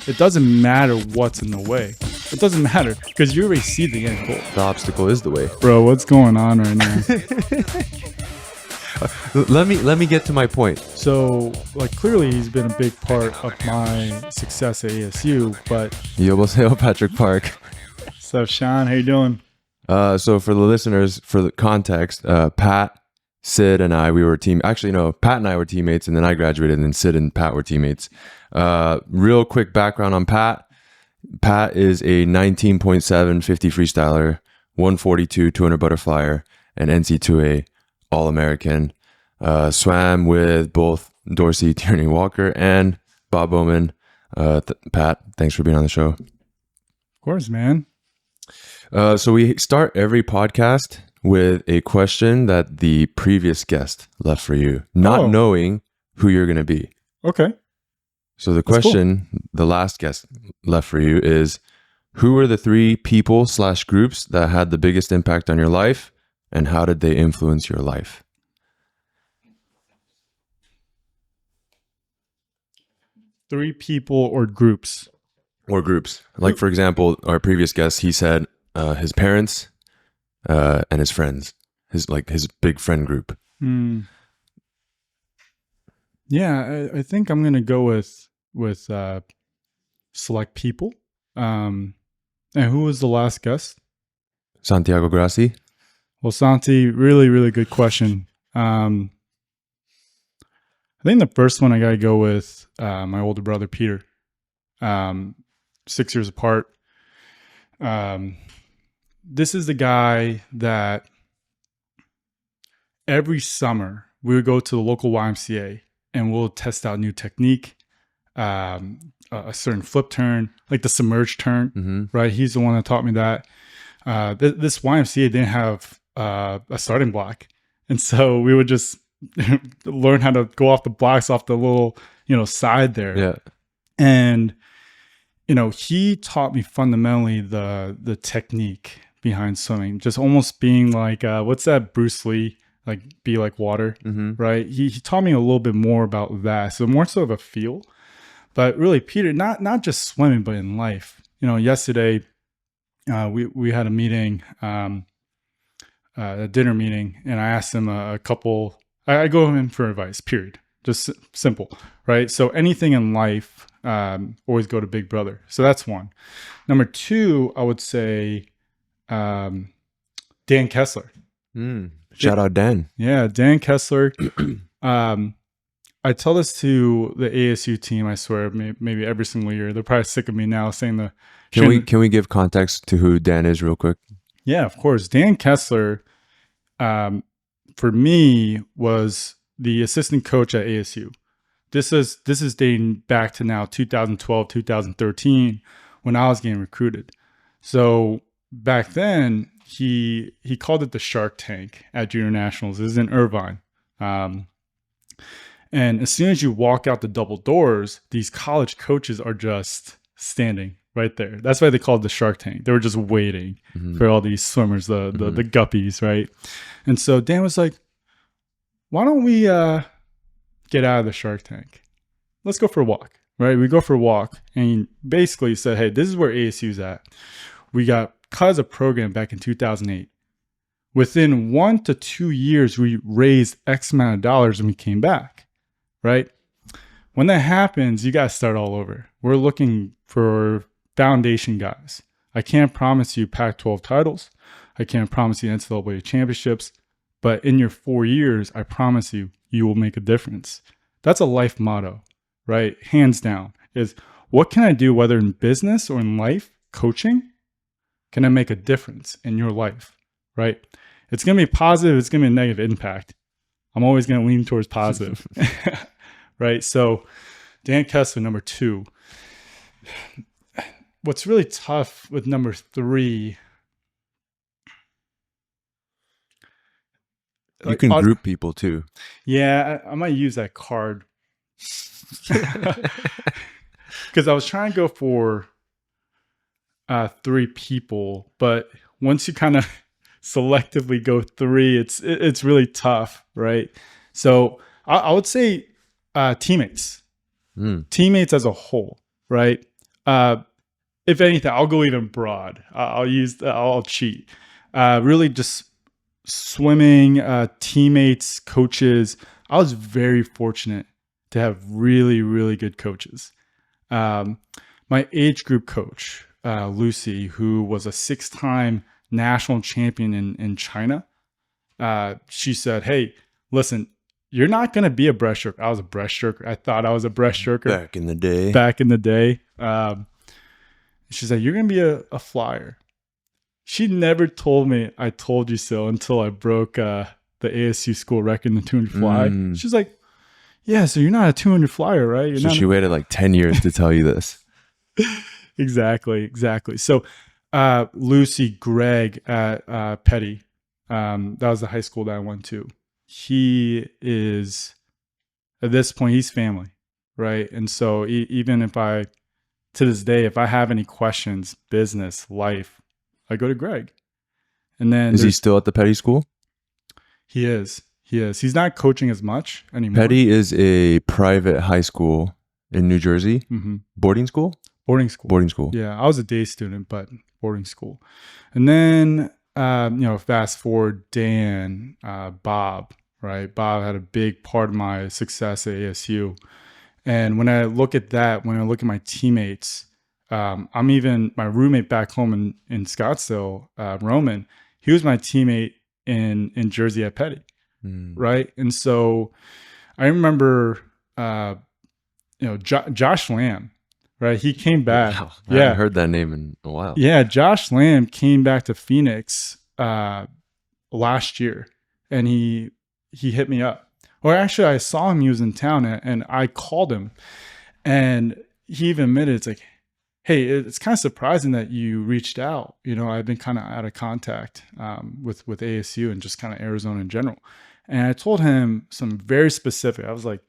it doesn't matter what's in the way. It doesn't matter because you already see the end goal. The obstacle is the way. Bro, what's going on right now? Let me get to my point. So, like, clearly he's been a big part of my success at ASU, but... Yoboseo Patrick Park. What's up, Sean? How you doing? So for the listeners, for the context, Pat, Sid, and I, we were Actually, no, Pat and I were teammates, and then I graduated, and then Sid and Pat were teammates. Real quick background on Pat. Pat is a 19.7 50 freestyler, 142 200 butterflyer, and NC2A All-American. Swam with both Dorsey, Tierney Walker, and Bob Bowman. Pat, thanks for being on the show. Of course, man. So we start every podcast with a question that the previous guest left for you, not knowing who you're going to be. Okay. So the question the last guest left for you is, who were the 3 people / groups that had the biggest impact on your life, and how did they influence your life? 3 people or groups? Or groups. Like, for example, our previous guest, he said his parents and his friends, his big friend group. Yeah, I think I'm gonna go with select people. And who was the last guest? Santiago Grassi. Well, Santi, really, really good question. I think the first one I gotta go with my older brother Peter. 6 years apart. This is the guy that every summer we would go to the local YMCA and we'll test out new technique, a certain flip turn, like the submerge turn, right? He's the one that taught me that. This YMCA didn't have a starting block. And so we would just learn how to go off the blocks off the little, side there. Yeah. And, he taught me fundamentally the technique behind swimming, just almost being like, what's that Bruce Lee, like be like water, right? He taught me a little bit more about that. So more so of a feel, but really Peter, not just swimming, but in life. Yesterday we had a meeting, a dinner meeting, and I asked him a couple, I go in for advice, period. Just simple, right? So anything in life, always go to Big Brother. So that's one. Number 2, I would say Dan Kessler. Shout out Dan. Yeah, Dan Kessler. I tell this to the ASU team, I swear, maybe every single year. They're probably sick of me now saying the... Can we give context to who Dan is real quick? Yeah, of course. Dan Kessler, for me, was the assistant coach at ASU. This is dating back to now 2012, 2013, when I was getting recruited. So back then, he called it the Shark Tank at Junior Nationals. This is in Irvine. And as soon as you walk out the double doors, these college coaches are just standing right there. That's why they called it the Shark Tank. They were just waiting for all these swimmers, the guppies, right? And so Dan was like, why don't we get out of the Shark Tank? Let's go for a walk, right? We go for a walk, and he basically said, hey, this is where ASU's at. We got cut as a program back in 2008. Within 1 to 2 years, we raised X amount of dollars and we came back, right? When that happens, you got to start all over. We're looking for foundation guys. I can't promise you Pac-12 titles. I can't promise you NCAA championships. But in your 4 years, I promise you, you will make a difference. That's a life motto, right? Hands down, is what can I do, whether in business or in life, coaching? Can I make a difference in your life, right? It's going to be positive. It's going to be a negative impact. I'm always going to lean towards positive, right? So Dan Kessler, number 2. What's really tough with number 3... You can group people too. Yeah, I might use that card. Because I was trying to go for 3 people, but once you kind of selectively go 3, it's really tough, right? So I would say teammates. Teammates as a whole, right? if anything, I'll go even broad. I'll cheat. Really just swimming, teammates, coaches. I was very fortunate to have really, really good coaches. My age group coach, Lucy, who was a 6-time national champion in China, she said, "Hey, listen, you're not going to be a breaststroker." I was a breaststroker. I thought I was a breaststroker Back in the day. She said, "You're going to be a flyer." She never told me "I told you so" until I broke the ASU school record in the 200 fly. She's like, "Yeah, so you're not a 200 flyer, right?" So she waited like 10 years to tell you this. Exactly. So Lucy, Greg at Petty, that was the high school that I went to. He is, at this point, he's family, right? And so even if to this day, if I have any questions, business, life, I go to Greg. And then is he still at the Petty school? He is. He's not coaching as much anymore. Petty is a private high school in New Jersey. Mm-hmm. Boarding school. Yeah, I was a day student, but boarding school. And then fast forward, Dan, Bob, right? Bob had a big part of my success at ASU. And when I look at that, when I look at my teammates, I'm even my roommate back home in Scottsdale, Roman. He was my teammate in Jersey at Petty, right? And so I remember, Josh Lamb, right? He came back. Wow. I haven't heard that name in a while. Yeah, Josh Lamb came back to Phoenix last year, and he hit me up. Or actually, I saw him. He was in town, and I called him, and he even admitted, it's like, "Hey, it's kind of surprising that you reached out. I've been kind of out of contact with ASU and just kind of Arizona in general." And I told him some very specific. I was like,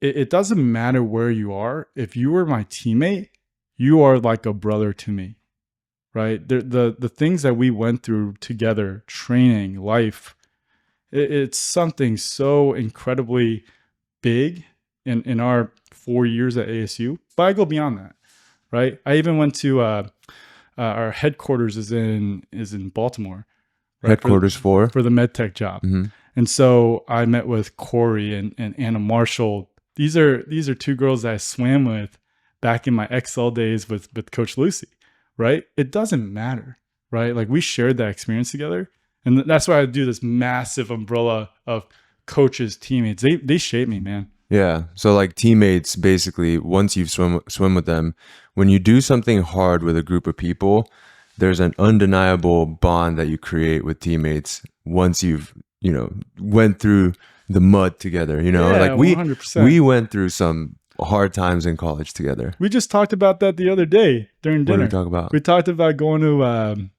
it doesn't matter where you are. If you were my teammate, you are like a brother to me, right? The things that we went through together, training, life, it's something so incredibly big in our 4 years at ASU. But I go beyond that, right? I even went to our headquarters is in Baltimore. Right? Headquarters for the MedTech job. Mm-hmm. And so I met with Corey and Anna Marshall. These are two girls that I swam with back in my XL days with Coach Lucy, right? It doesn't matter, right? Like, we shared that experience together. And that's why I do this massive umbrella of coaches, teammates. They shape me, man. Yeah. So like teammates, basically, once you've swim with them, when you do something hard with a group of people, there's an undeniable bond that you create with teammates once you've, went through the mud together, Yeah, like 100%. we went through some hard times in college together. We just talked about that the other day during dinner. What did we talk about? We talked about going to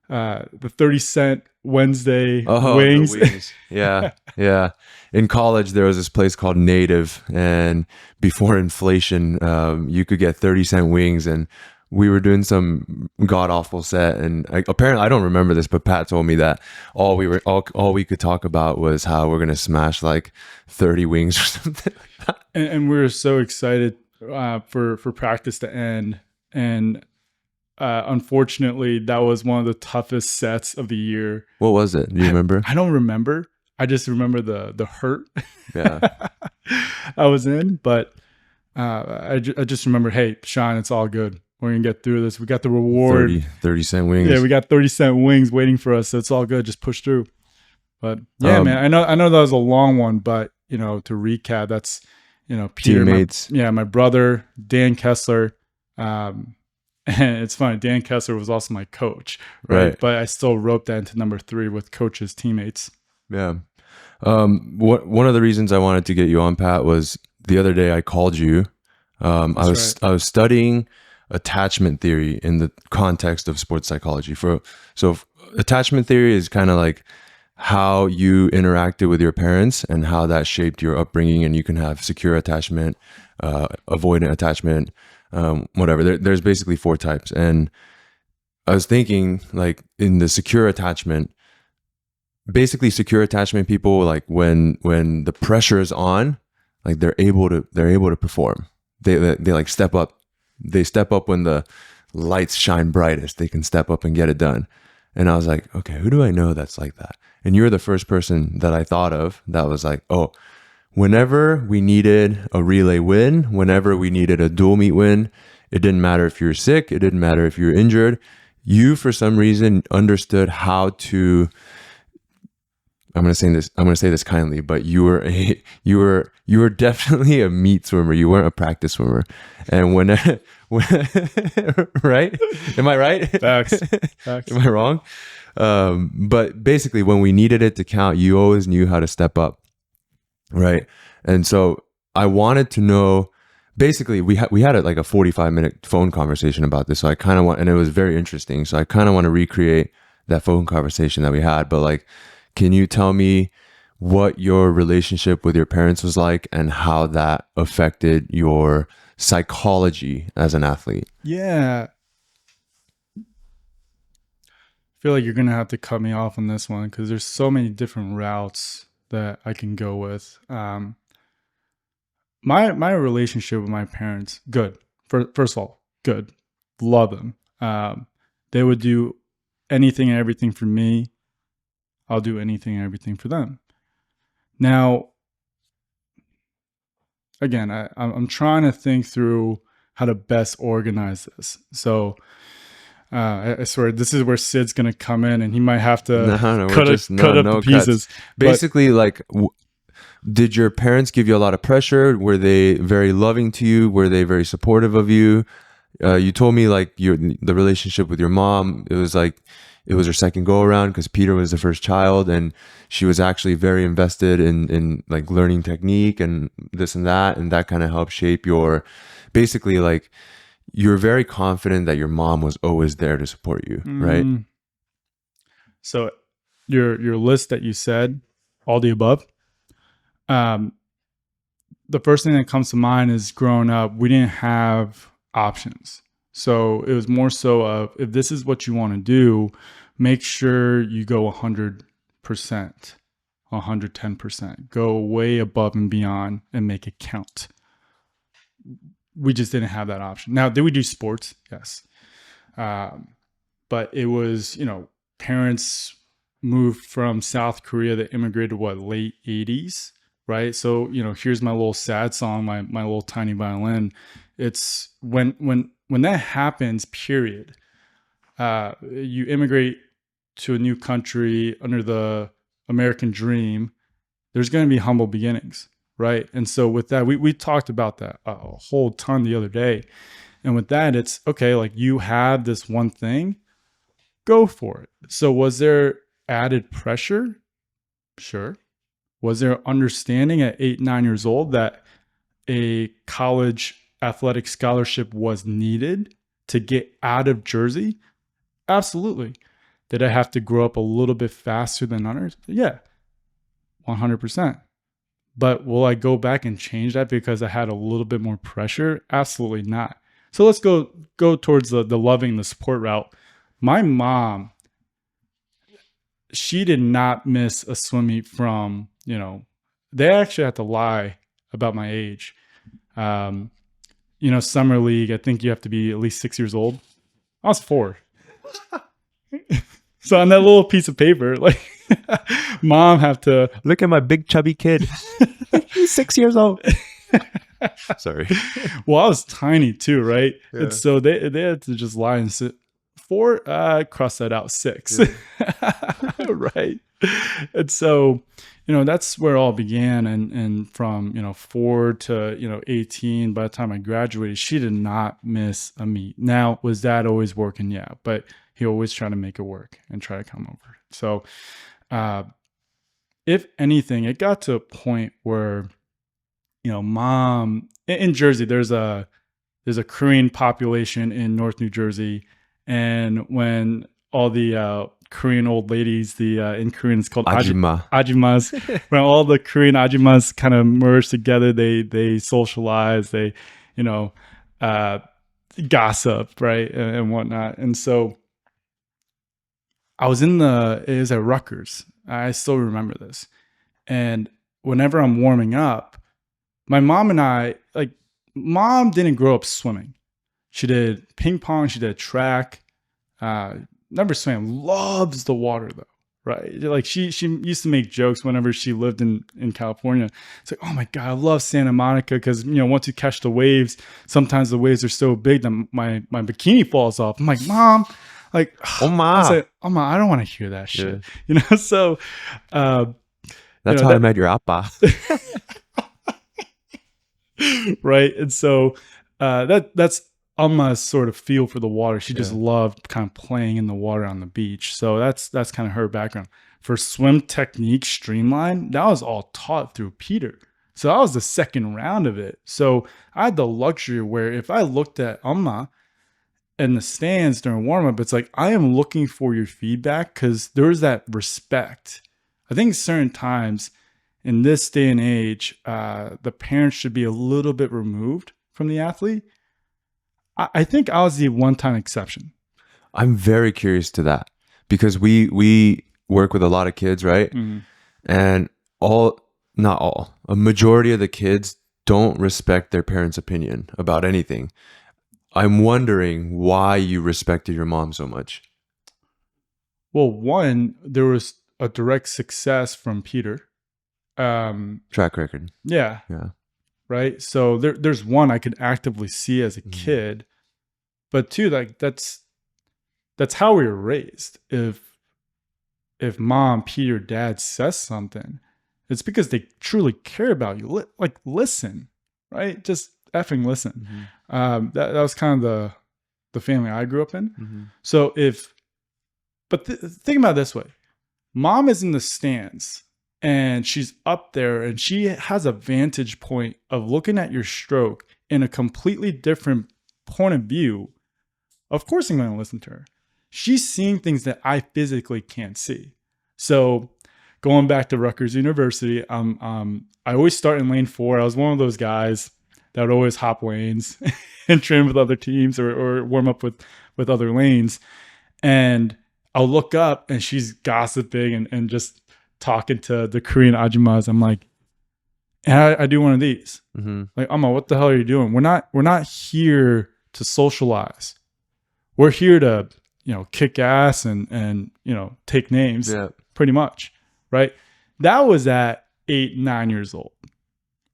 the 30-cent Wednesday wings. The wings. Yeah. Yeah. In college, there was this place called Native, and before inflation, you could get 30-cent wings, and we were doing some god awful set, and apparently I don't remember this, but Pat told me that all we could talk about was how we're gonna smash like 30 wings or something like that. And we were so excited for practice to end, and unfortunately, that was one of the toughest sets of the year. What was it? Do you remember? I don't remember. I just remember the hurt. Yeah, I was in, but I just remember, hey, Sean, it's all good. We're going to get through this. We got the reward. 30-cent wings. Yeah, we got 30-cent wings waiting for us. So it's all good. Just push through. But yeah, man, I know that was a long one, but to recap, that's, Peter, teammates. My brother, Dan Kessler. And it's funny, Dan Kessler was also my coach, right? But I still wrote that into number 3 with coaches, teammates. Yeah. One of the reasons I wanted to get you on, Pat, was the other day I called you. I was studying attachment theory in the context of sports psychology. So attachment theory is kind of like how you interacted with your parents and how that shaped your upbringing, and you can have secure attachment, avoidant attachment, whatever. There's basically 4 types. And I was thinking, like, in the secure attachment, basically secure attachment people, like when the pressure is on, like they're able to perform. They like step up they step up when the lights shine brightest. They can step up and get it done. And I was like, okay, who do I know that's like that? And you're the first person that I thought of that was like, oh, whenever we needed a relay win, whenever we needed a dual meet win, it didn't matter if you were sick, it didn't matter if you were injured. You, for some reason, understood how to. I'm gonna say this kindly, but you were definitely a meet swimmer. You weren't a practice swimmer. And when right? Am I right? Facts. Facts. Am I wrong? But basically, when we needed it to count, you always knew how to step up, right? And so I wanted to know. Basically, we had like a 45-minute phone conversation about this. So I kind of want, and it was very interesting. So I kind of want to recreate that phone conversation that we had. But like, can you tell me what your relationship with your parents was like and how that affected your psychology as an athlete? Yeah. I feel like you're going to have to cut me off on this one because there's so many different routes that I can go with. My relationship with my parents, good. First of all, good. Love them. They would do anything and everything for me. I'll do anything and everything for them. Now, again, I'm trying to think through how to best organize this. So I swear this is where Sid's going to come in and he might have to cut up the pieces. Basically, like, did your parents give you a lot of pressure? Were they very loving to you? Were they very supportive of you? You told me like the relationship with your mom, it was her second go around because Peter was the first child, and she was actually very invested in like learning technique and this and that kind of helped shape your, basically like you're very confident that your mom was always there to support you, right? So your list that you said, all the above. The first thing that comes to mind is growing up, we didn't have options. So it was more so of, if this is what you want to do, make sure you go 100%, 110%, go way above and beyond and make it count. We just didn't have that option. Now, did we do sports? Yes. But it was, parents moved from South Korea that immigrated, late 80s. Right. So, here's my little sad song, my little tiny violin. It's when that happens, period. You immigrate to a new country under the American dream. There's going to be humble beginnings. Right. And so with that, we talked about that a whole ton the other day. And with that, it's okay. Like, you have this one thing, go for it. So was there added pressure? Sure. Was there understanding at 8, 9 years old that a college athletic scholarship was needed to get out of Jersey? Absolutely. Did I have to grow up a little bit faster than others? Yeah, 100%. But will I go back and change that because I had a little bit more pressure? Absolutely not. So let's go towards the loving, the support route. My mom, she did not miss a swim meet from, they actually had to lie about my age. Summer league, I think you have to be at least 6 years old. I was 4. So on that little piece of paper, like, mom have to look at my big chubby kid. He's 6 years old. Sorry. Well, I was tiny too, right? Yeah. And so they had to just lie and sit. 4, cross that out, 6. Yeah. Right. And so, that's where it all began. And from, 4 to, 18, by the time I graduated, she did not miss a meet. Now, was Dad always working? Yeah. But he always tried to make it work and try to come over. So, if anything, it got to a point where, Mom, in Jersey, there's a Korean population in North New Jersey. And when all the Korean old ladies, in Korean it's called ajimas. When all the Korean ajimas kind of merge together, they socialize, they gossip, right, and whatnot. And so I was it was at Rutgers. I still remember this. And whenever I'm warming up, my mom and I, like, Mom didn't grow up swimming. She did ping pong. She did track. Never swam. Loves the water though. Right. Like she used to make jokes whenever she lived in California. It's like, oh my God, I love Santa Monica because, once you catch the waves, sometimes the waves are so big that my bikini falls off. I'm like, Mom, like, Oh I my. said, oh my, I don't want to hear that shit. So, That's how I met your appa. right. And so that's Alma's sort of feel for the water. She just Yeah. loved kind of playing in the water on the beach. So that's kind of her background. For swim technique streamline, that was all taught through Peter. So that was the second round of it. So I had the luxury where if I looked at Alma in the stands during warm-up, it's like, I am looking for your feedback because there's that respect. I think certain times in this day and age, the parents should be a little bit removed from the athlete. I think I was the one-time exception. I'm very curious to that because we work with a lot of kids, right? Mm-hmm. And not all, a majority of the kids don't respect their parents' opinion about anything. I'm wondering why you respected your mom so much. Well, one, there was a direct success from Peter. Track record. Yeah. Yeah. Right. So there's one I could actively see as a kid, but two, like that's how we were raised. If mom, Peter, dad says something, it's because they truly care about you. Like listen, right? Just effing listen. That was kind of the family I grew up in. So think about it this way: mom is in the stands and she's up there and she has a vantage point of looking at your stroke in a completely different point of view. Of course I'm going to listen to her. She's seeing things that I physically can't see. So going back to Rutgers University, I always start in lane 4. I was one of those guys that would always hop lanes and train with other teams or warm up with other lanes. And I'll look up and she's gossiping and just talking to the Korean ajumas. I'm like, and I do one of these. Like, Amma, what the hell are you doing? We're not here to socialize. We're here to, kick ass and take names. Yeah. Pretty much. Right. That was at 8, 9 years old.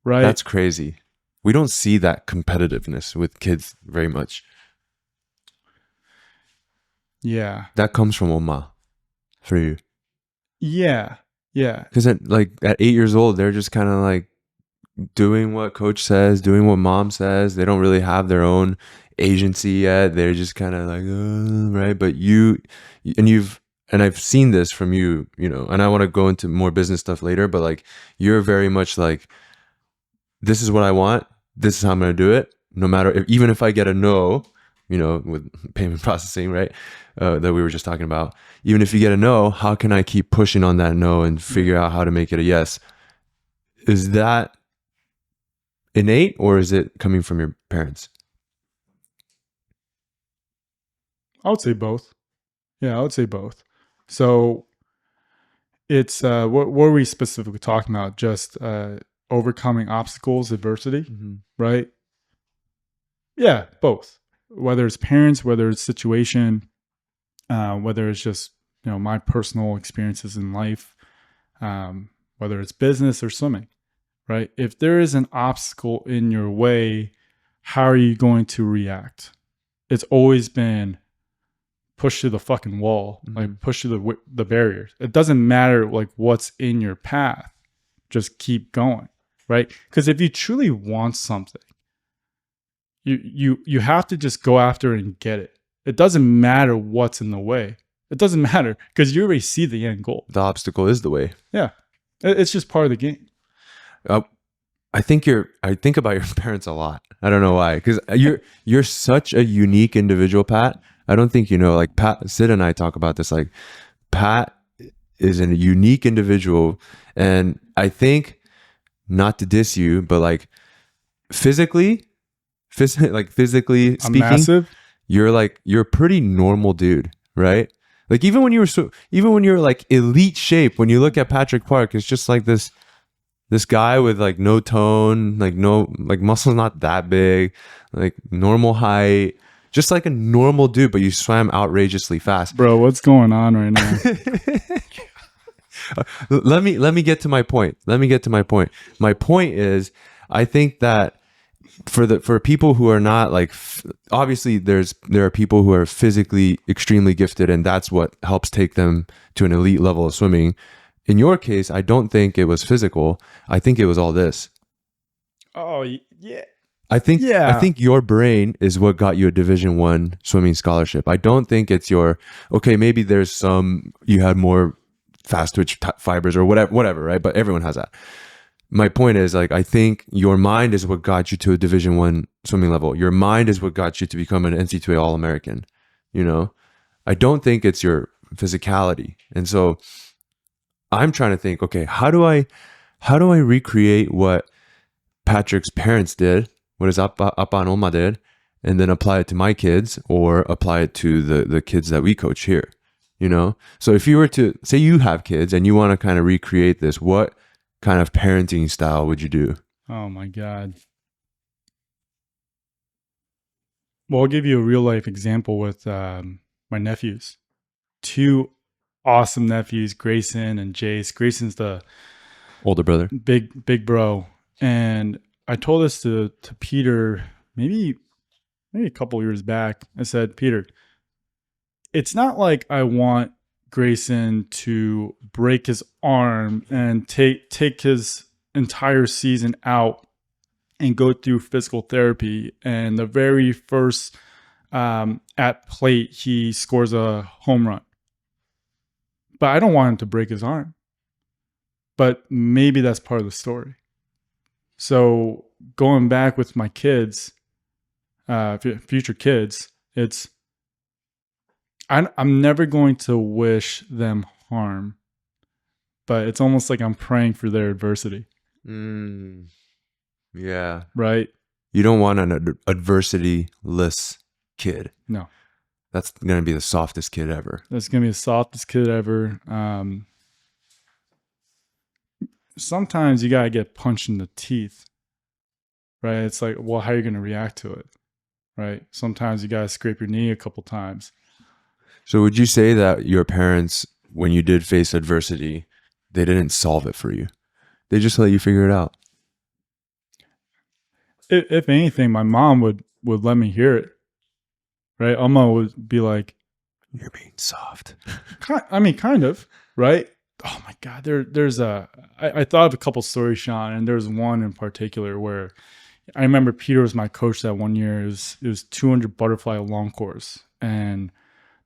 Right. That's crazy. We don't see that competitiveness with kids very much. Yeah. That comes from Oma for you. Yeah. Yeah. Because at 8 years old, they're just kind of like doing what coach says, doing what mom says. They don't really have their own agency yet. They're just kind of like, right. But and I've seen this from you, and I want to go into more business stuff later, but like, you're very much like, this is what I want. This is how I'm going to do it. No matter even if I get a no, with payment processing, right? That we were just talking about. Even if you get a no, how can I keep pushing on that no and figure out how to make it a yes? Is that innate or is it coming from your parents? I would say both. Yeah, I would say both. So it's what were we specifically talking about? Just overcoming obstacles, adversity, right? Yeah, both. Whether it's parents, whether it's situation, whether it's just my personal experiences in life, whether it's business or swimming, right? If there is an obstacle in your way, how are you going to react? It's always been push to the fucking wall, like push to the barriers. It doesn't matter like what's in your path, just keep going, right? Because if you truly want something, you have to just go after it and get it. It doesn't matter what's in the way. It doesn't matter because you already see the end goal. The obstacle is the way. Yeah, it's just part of the game. I think about your parents a lot. I don't know why, because you're such a unique individual, Pat. I don't think like Pat, Sid and I talk about this. Like, Pat is a unique individual, and I think, not to diss you, but like physically speaking, I'm massive. You're a pretty normal dude, right? Like even when you're like elite shape, when you look at Patrick Park, it's just like this guy with like no tone, like no like muscles not that big, like normal height. just like a normal dude, but you swam outrageously fast. Bro, what's going on right now? Let me get to my point. My point is, I think that for people who are not like, obviously there are people who are physically extremely gifted, and that's what helps take them to an elite level of swimming. In your case, I don't think it was physical. I think it was all this. Oh, yeah. I think your brain is what got you a Division I swimming scholarship. I don't think it's maybe there's you had more fast twitch fibers or whatever, right? But everyone has that. My point is, like, I think your mind is what got you to a Division I swimming level. Your mind is what got you to become an NCAA All-American. I don't think it's your physicality. And so I'm trying to think, okay, how do I recreate what Patrick's parents did, what his Appa and Oma did, and then apply it to my kids or apply it to the kids that we coach here, So if you were to say you have kids and you want to kind of recreate this, what kind of parenting style would you do? Oh my God. Well, I'll give you a real life example with my nephews. 2 awesome nephews, Grayson and Jace. Grayson's the older brother, big bro. And I told this to Peter maybe a couple years back. I said, Peter, it's not like I want Grayson to break his arm and take his entire season out and go through physical therapy. And the very first at plate, he scores a home run. But I don't want him to break his arm. But maybe that's part of the story. So going back with my kids, future kids, I'm never going to wish them harm, but it's almost like I'm praying for their adversity. Yeah. Right? You don't want an adversity-less kid. No. That's going to be the softest kid ever. That's going to be the softest kid ever. Sometimes you got to get punched in the teeth, right? It's like, well, how are you going to react to it, right? Sometimes you got to scrape your knee a couple times. So would you say that your parents, when you did face adversity, they didn't solve it for you? They just let you figure it out? If anything, my mom would let me hear it, right? Alma would be like, "You're being soft." Kind of, right? Oh my God, I thought of a couple stories, Sean, and there's one in particular where I remember Peter was my coach that one year. It was 200 butterfly long course, and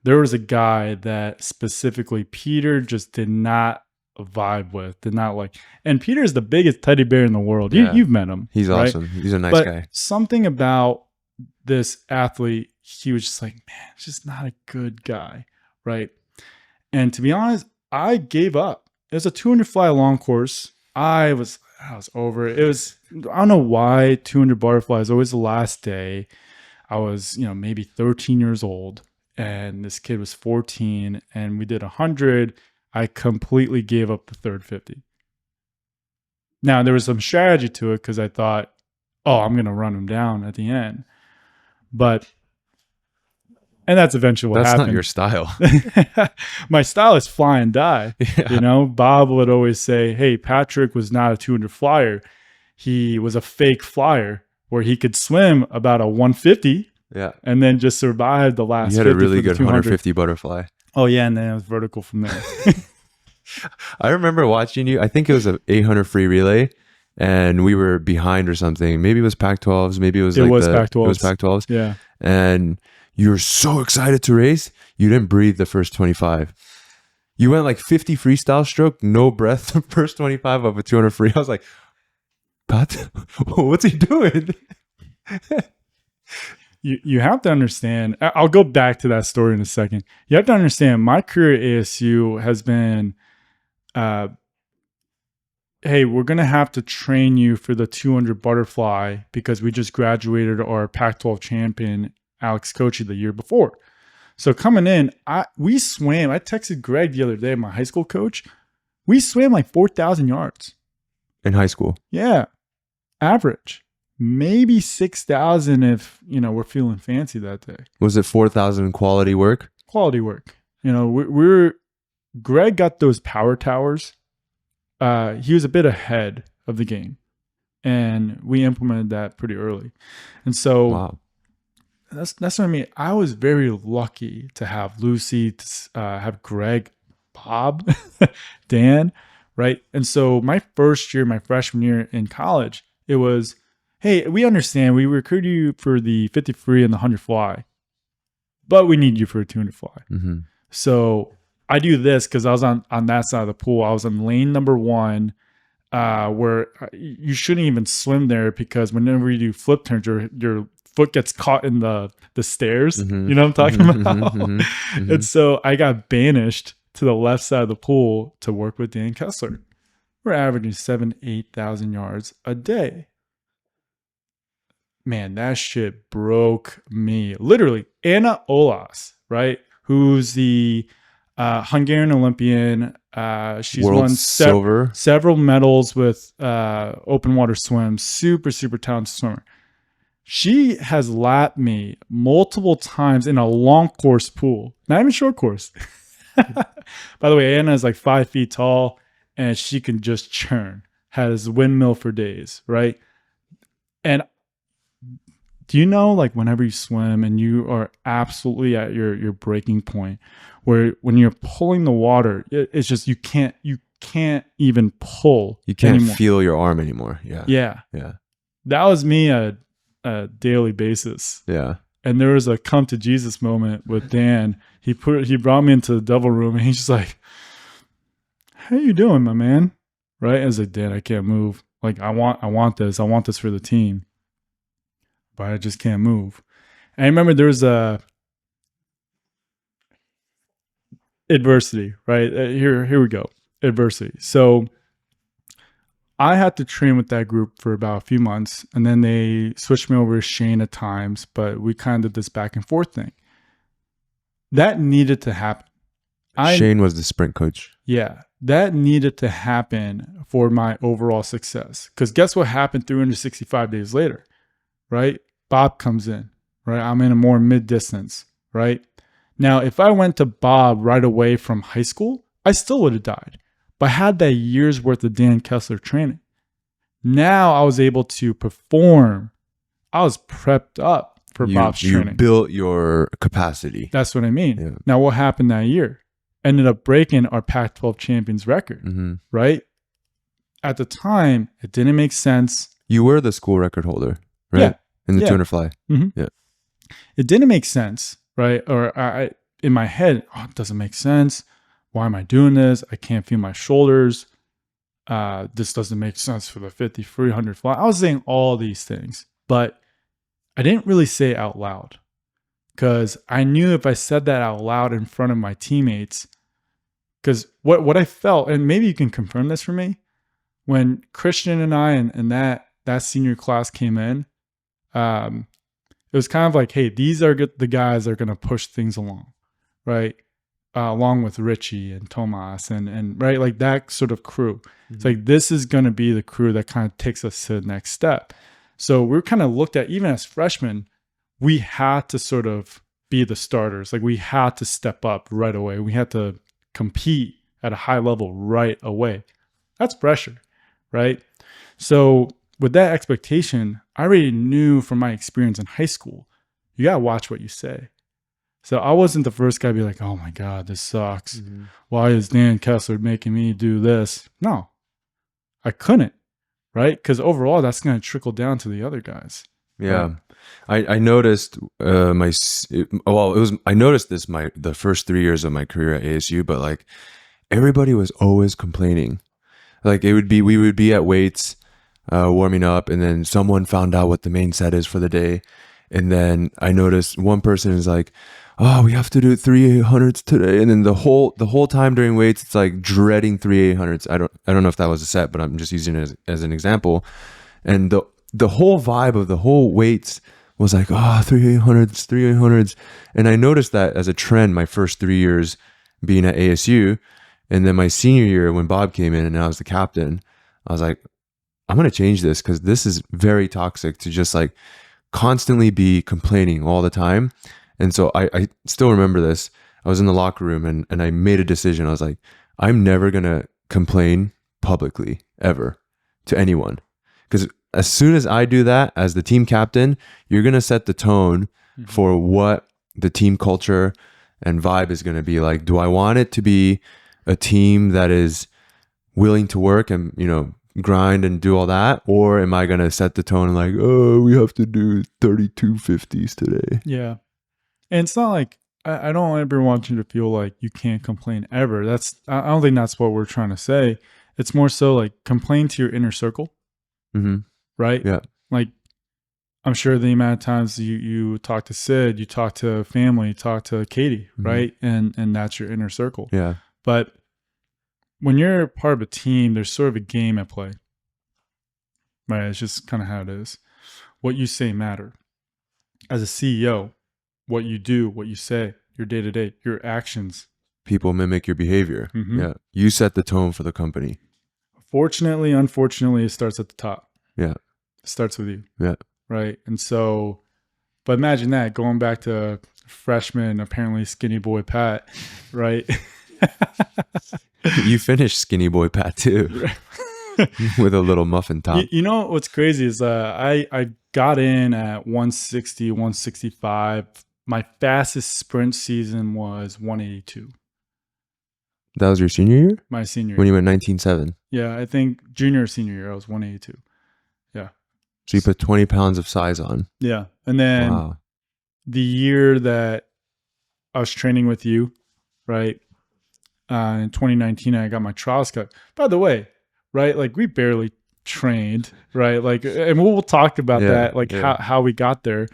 there was a guy that specifically Peter just did not vibe with, did not like. And Peter's the biggest teddy bear in the world. You've met him. He's right? Awesome. He's a nice but guy. Something about this athlete, he was just like, man, it's just not a good guy, right? And to be honest, I gave up. It was a 200 fly long course. I was over it. I don't know why 200 butterflies, always the last day. I was, maybe 13 years old. And this kid was 14, and we did 100. I completely gave up the third 50. Now, there was some strategy to it because I thought, I'm going to run him down at the end. And that's eventually what happened. That's not your style. My style is fly and die. Yeah. Bob would always say, hey, Patrick was not a 200 flyer. He was a fake flyer where he could swim about a 150. Yeah. And then just survived the last 50. You had a really good 150 butterfly. Oh, yeah. And then it was vertical from there. I remember watching you. I think it was an 800 free relay, and we were behind or something. Maybe it was Pac-12s. Maybe it was Pac-12s. It was Pac-12s. Yeah. And you were so excited to race. You didn't breathe the first 25. You went like 50 freestyle stroke, no breath, the first 25 of a 200 free. I was like, Pat, what's he doing? You have to understand, I'll go back to that story in a second. You have to understand my career at ASU has been, hey, we're going to have to train you for the 200 butterfly because we just graduated our Pac-12 champion, Alex Kochi, the year before. So coming in, we swam. I texted Greg the other day, my high school coach. We swam like 4,000 yards. In high school? Yeah. Average. maybe 6,000 if, we're feeling fancy that day. Was it 4,000 quality work? Quality work. Greg got those power towers. He was a bit ahead of the game, and we implemented that pretty early. And so Wow. that's what I mean. I was very lucky to have Lucy, to have Greg, Bob, Dan, right? And so my first year, my freshman year in college, it was, hey, we understand we recruit you for the 50 free and the 100 fly, but we need you for a 200 fly. Mm-hmm. So I do this because I was on that side of the pool. I was on lane number 1, where you shouldn't even swim there because whenever you do flip turns, your foot gets caught in the stairs. Mm-hmm. You know what I'm talking about? Mm-hmm. Mm-hmm. And so I got banished to the left side of the pool to work with Dan Kessler. We're averaging 7,000-8,000 yards a day. Man, that shit broke me. Literally, Anna Olas, right? Who's the Hungarian Olympian. She's World won silver. several medals with open water swim. Super, super talented swimmer. She has lapped me multiple times in a long course pool, not even short course. By the way, Anna is like 5 feet tall and she can just churn, has windmill for days, right? And do you know, like, whenever you swim and you are absolutely at your breaking point, where when you're pulling the water, it's just you can't even pull. You can't anymore. feel your arm anymore. Yeah. Yeah. Yeah. That was me a daily basis. Yeah. And there was a come to Jesus moment with Dan. He brought me into the double room and he's just like, "How you doing, my man?" Right? I was like, "Dan, I can't move. Like, I want this. I want this for the team, but I just can't move." And I remember there was a adversity, right? Here we go. Adversity. So I had to train with that group for about a few months, and then they switched me over to Shane at times, but we kind of did this back and forth thing. That needed to happen. Shane was the sprint coach. Yeah, that needed to happen for my overall success. Because guess what happened 365 days later, right? Bob comes in, right? I'm in a more mid-distance, right? Now, if I went to Bob right away from high school, I still would have died. But I had that year's worth of Dan Kessler training. Now I was able to perform. I was prepped up for Bob's training. You built your capacity. That's what I mean. Yeah. Now, what happened that year? Ended up breaking our Pac-12 champions record, Mm-hmm. right? At the time, it didn't make sense. You were the school record holder, right? Yeah. In the Yeah. 200 fly. Mm-hmm. Yeah. It didn't make sense, right? Or I in my head, it doesn't make sense. Why am I doing this? I can't feel my shoulders. This doesn't make sense for the 50, 300 fly. I was saying all these things, but I didn't really say it out loud because I knew if I said that out loud in front of my teammates, because what I felt, and maybe you can confirm this for me, when Christian and I and that senior class came in, it was kind of like, hey, these are the guys that are going to push things along, right? Along with Richie and Tomas and right, like that sort of crew. Mm-hmm. It's like, this is going to be the crew that kind of takes us to the next step. So we're kind of looked at, even as freshmen, we had to sort of be the starters. Like, we had to step up right away. We had to compete at a high level right away. That's pressure, right? So with that expectation, I already knew from my experience in high school, you got to watch what you say. So I wasn't the first guy to be like, "Oh my God, this sucks. Mm-hmm. Why is Dan Kessler making me do this?" No, I couldn't, right? Because overall, that's going to trickle down to the other guys. Yeah. Right? I noticed I noticed this the first 3 years of my career at ASU, but like everybody was always complaining. Like we would be at weights, warming up, and then someone found out what the main set is for the day. And then I noticed one person is like, "Oh, we have to do 3 800s today." And then the whole time during weights, it's like dreading 3 800s. I don't know if that was a set, but I'm just using it as an example. And the whole vibe of the whole weights was like, "Oh, 3 800s, 3 800s." And I noticed that as a trend my first 3 years being at ASU. And then my senior year when Bob came in and I was the captain, I was like, I'm going to change this because this is very toxic to just like constantly be complaining all the time. And so I still remember this. I was in the locker room and I made a decision. I was like, I'm never going to complain publicly ever to anyone. Because as soon as I do that as the team captain, you're going to set the tone for what the team culture and vibe is going to be like. Do I want it to be a team that is willing to work and, you know, grind and do all that? Or am I going to set the tone and like, oh, we have to do 3250s today? Yeah. And it's not like, I don't ever want you to feel like you can't complain ever. I don't think that's what we're trying to say. It's more so like complain to your inner circle, right? Yeah. Like, I'm sure the amount of times you talk to Sid, you talk to family, you talk to Katie, right? And that's your inner circle. Yeah. But when you're part of a team, there's sort of a game at play, right? It's just kind of how it is. What you say matter. As a CEO, what you do, what you say, your day-to-day, your actions. People mimic your behavior. Yeah. You set the tone for the company. Fortunately, unfortunately, it starts at the top. Yeah. It starts with you. Yeah. Right. And so, but imagine that going back to freshman, apparently skinny boy Pat, right? You finished skinny boy Pat too. With a little muffin top. You know what's crazy is I got in at 160, 165. My fastest sprint season was 182. That was your senior year? My senior year. When you went 19.7. Yeah, I think junior or senior year, I was 182. Yeah. So you put 20 pounds of size on. Yeah. And then the year that I was training with you, right? In 2019, I got my trials cut. By the way, right? Like we barely trained, right? Like, and we'll talk about that, like how we got there.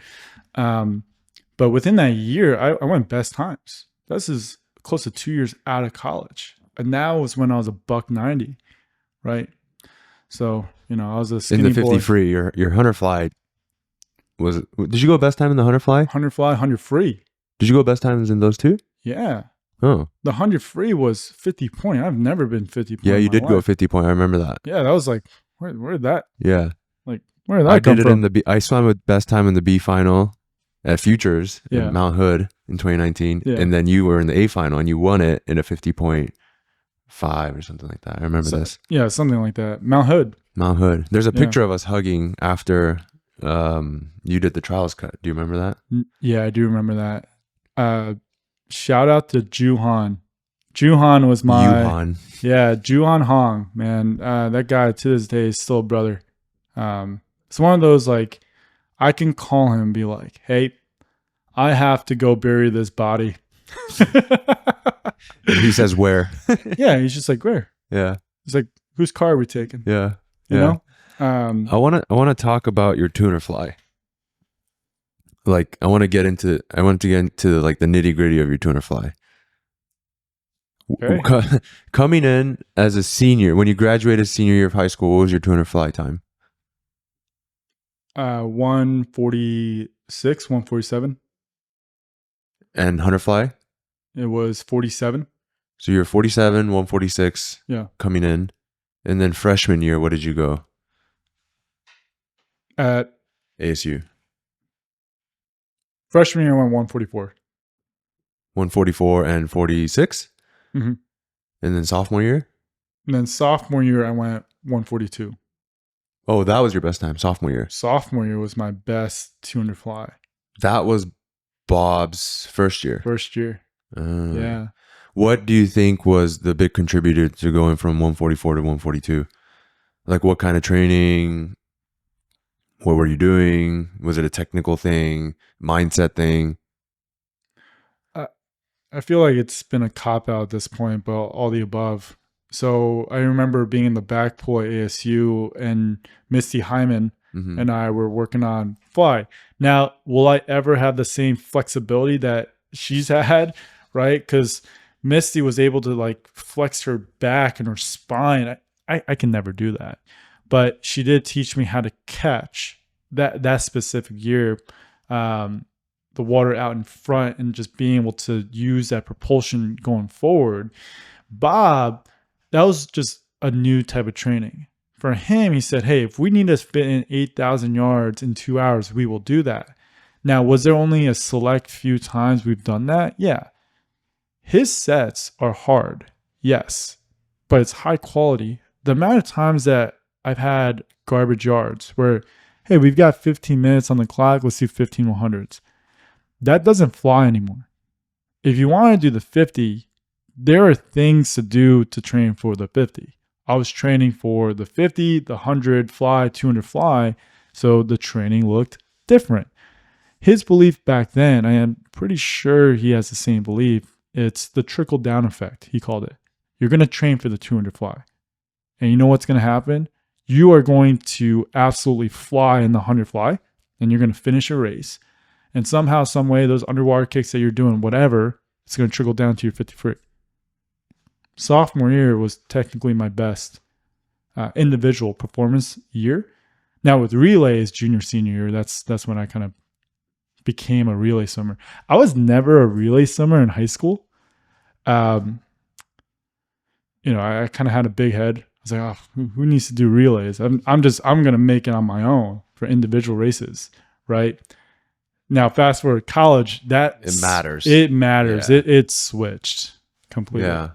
But within that year, I went best times. This is close to 2 years out of college. And that was when I was a $190, right? So, you know, I was a skinny in the 50 boy. free, your hunter fly was it, did you go best time in the hunter fly? 100 fly, 100 free. Did you go best times in those two? Yeah. Oh. The 100 free was 50 point. I've never been 50 point. Yeah, you did go 50 point. I remember that. Yeah, that was like, where did that? Yeah. Like, where did that come from? In the B. I swam with best time in the B final at Futures in Mount Hood in 2019. Yeah. And then you were in the A final and you won it in a 50.5 or something like that. I remember this. Yeah, something like that. Mount Hood. Mount Hood. There's a picture of us hugging after you did the trials cut. Do you remember that? Yeah, I do remember that. Shout out to Juhan. Juhan was my Juhan Hong, man. That guy to this day is still a brother. It's one of those like I can call him and be like, hey, I have to go bury this body. He says where? Yeah, he's just like, where? Yeah. He's like, whose car are we taking? Yeah. You know? I wanna talk about your tuner fly. Like I want to get into like the nitty gritty of your tuner fly. Okay. Coming in as a senior, when you graduated senior year of high school, what was your tuner fly time? 146, 147. And hunter fly? It was 47. So you're 47, 146. Yeah. Coming in, and then freshman year, what did you go? At ASU. Freshman year, I went 144. 144 and 46? Mm-hmm. And then sophomore year? And then sophomore year, I went 142. Oh, that was your best time, sophomore year. Sophomore year was my best 200 fly. That was Bob's first year. First year. Yeah. What do you think was the big contributor to going from 144 to 142? Like what kind of training? What were you doing? Was it a technical thing, mindset thing? I feel like it's been a cop-out at this point, but all the above. So I remember being in the back pool at ASU and Misty Hyman and I were working on fly. Now, will I ever have the same flexibility that she's had, right? Because Misty was able to like flex her back and her spine. I can never do that. But she did teach me how to catch that specific year, the water out in front and just being able to use that propulsion going forward. Bob, that was just a new type of training. For him, he said, hey, if we need to fit in 8,000 yards in 2 hours, we will do that. Now, was there only a select few times we've done that? Yeah. His sets are hard, yes, but it's high quality. The amount of times that I've had garbage yards where, hey, we've got 15 minutes on the clock, let's do 15 100s. That doesn't fly anymore. If you want to do the 50, there are things to do to train for the 50. I was training for the 50, the 100 fly, 200 fly, so the training looked different. His belief back then, I am pretty sure he has the same belief. It's the trickle down effect, he called it. You're going to train for the 200 fly. And you know what's going to happen? You are going to absolutely fly in the 100 fly, and you're going to finish a race. And somehow, some way, those underwater kicks that you're doing, whatever, it's going to trickle down to your 50 free. Sophomore year was technically my best individual performance year. Now with relays, junior, senior year, that's when I kind of became a relay swimmer. I was never a relay swimmer in high school. I kind of had a big head. I was like, oh, who needs to do relays? I'm going to make it on my own for individual races, right? Now, fast forward college, It matters. It matters. Yeah. It switched completely. Yeah.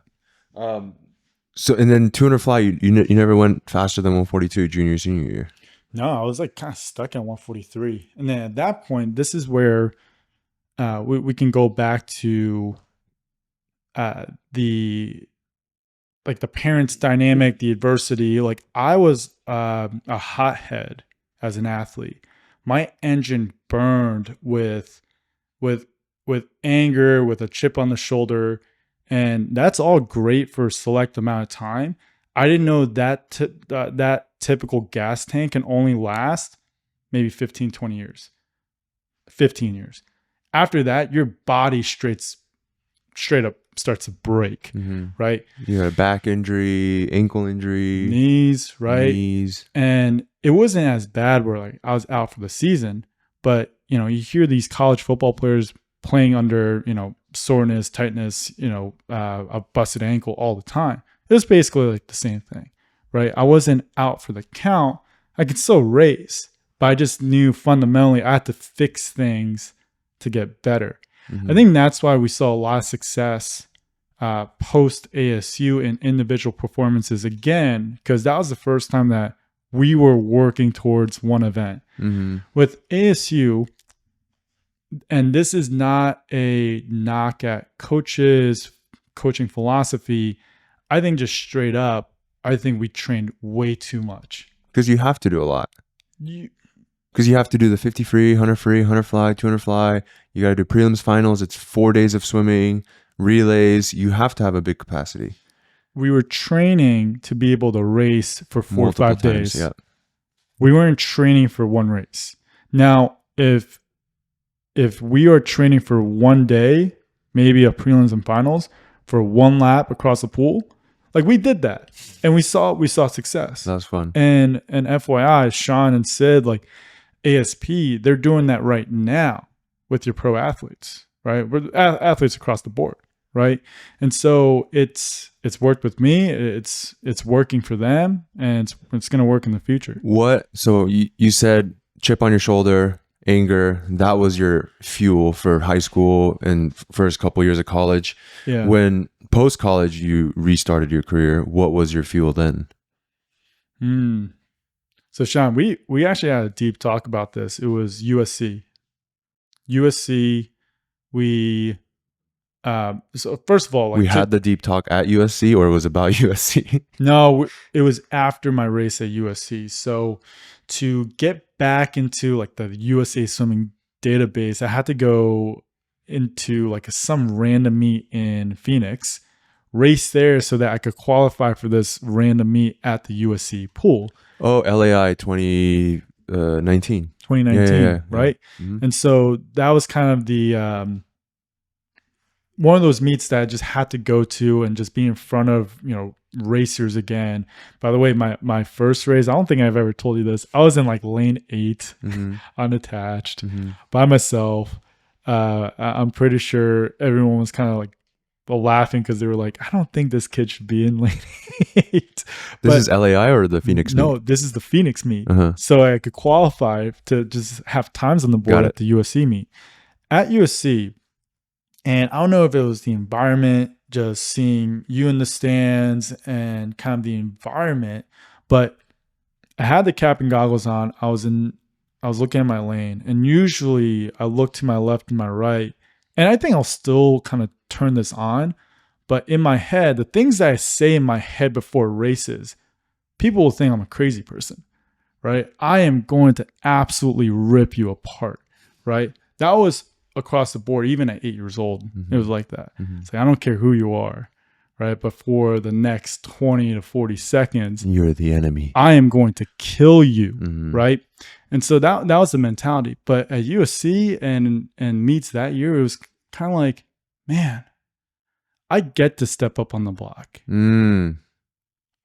So and then 200 fly, you never went faster than 142 junior senior year. No, I was like kind of stuck at 143, and then at that point, this is where we can go back to the parents' dynamic, the adversity. Like I was a hothead as an athlete. My engine burned with anger, with a chip on the shoulder, and that's all great for a select amount of time. I didn't know that that typical gas tank can only last maybe 15, 20 years, 15 years. After that, your body straight up starts to break, right? You had a back injury, ankle injury, knees, right? Knees. And it wasn't as bad where like I was out for the season, but you hear these college football players playing under, soreness, tightness, a busted ankle all the time. It was basically like the same thing, right? I wasn't out for the count. I could still race, but I just knew fundamentally I had to fix things to get better. I think that's why we saw a lot of success post ASU in individual performances again, because that was the first time that we were working towards one event. With ASU, and this is not a knock at coaches, coaching philosophy. I think just straight up, I think we trained way too much. Because you have to do a lot. Because you have to do the 50 free, 100 free, 100 fly, 200 fly. You got to do prelims, finals. It's 4 days of swimming, relays. You have to have a big capacity. We were training to be able to race for 4 or 5 days. Yeah. We weren't training for one race. Now, if we are training for one day, maybe a prelims and finals for one lap across the pool, like we did that and we saw success. That was fun. And FYI, Sean and Sid, like ASP, they're doing that right now with your pro athletes, right? We're athletes across the board, right? And so it's worked with me. It's working for them, and it's going to work in the future. What? So you said chip on your shoulder, anger, that was your fuel for high school and first couple years of college. Yeah. When post college you restarted your career, what was your fuel then? So Sean, we actually had a deep talk about this. It was USC. We so first of all, like, we had the deep talk at USC, or it was about USC? No, it was after my race at USC. So to get back into like the USA swimming database, I had to go into like some random meet in Phoenix, race there so that I could qualify for this random meet at the USC pool. Oh, LAI 2019. 2019, yeah, right? Yeah. Mm-hmm. And so that was kind of the one of those meets that I just had to go to and just be in front of, racers again. By the way, my first race, I don't think I've ever told you this. I was in like lane 8, unattached, by myself. I'm pretty sure everyone was kind of like laughing because they were like, I don't think this kid should be in lane 8. This But is LAI or the Phoenix no, meet? this is the Phoenix meet. Uh-huh. So I could qualify to just have times on the board Got at it. the USC meet. At USC, and I don't know if it was the environment, just seeing you in the stands and kind of the environment, but I had the cap and goggles on. I was looking at my lane, and usually I look to my left and my right, and I think I'll still kind of turn this on. But in my head, the things that I say in my head before races, people will think I'm a crazy person, right? I am going to absolutely rip you apart, right? That was across the board, even at 8 years old. It was like that. It's like, I don't care who you are, right? But for the next 20 to 40 seconds, You're the enemy. I am going to kill you, right? And so that was the mentality. But at USC and meets that year, it was kind of like, man, I get to step up on the block.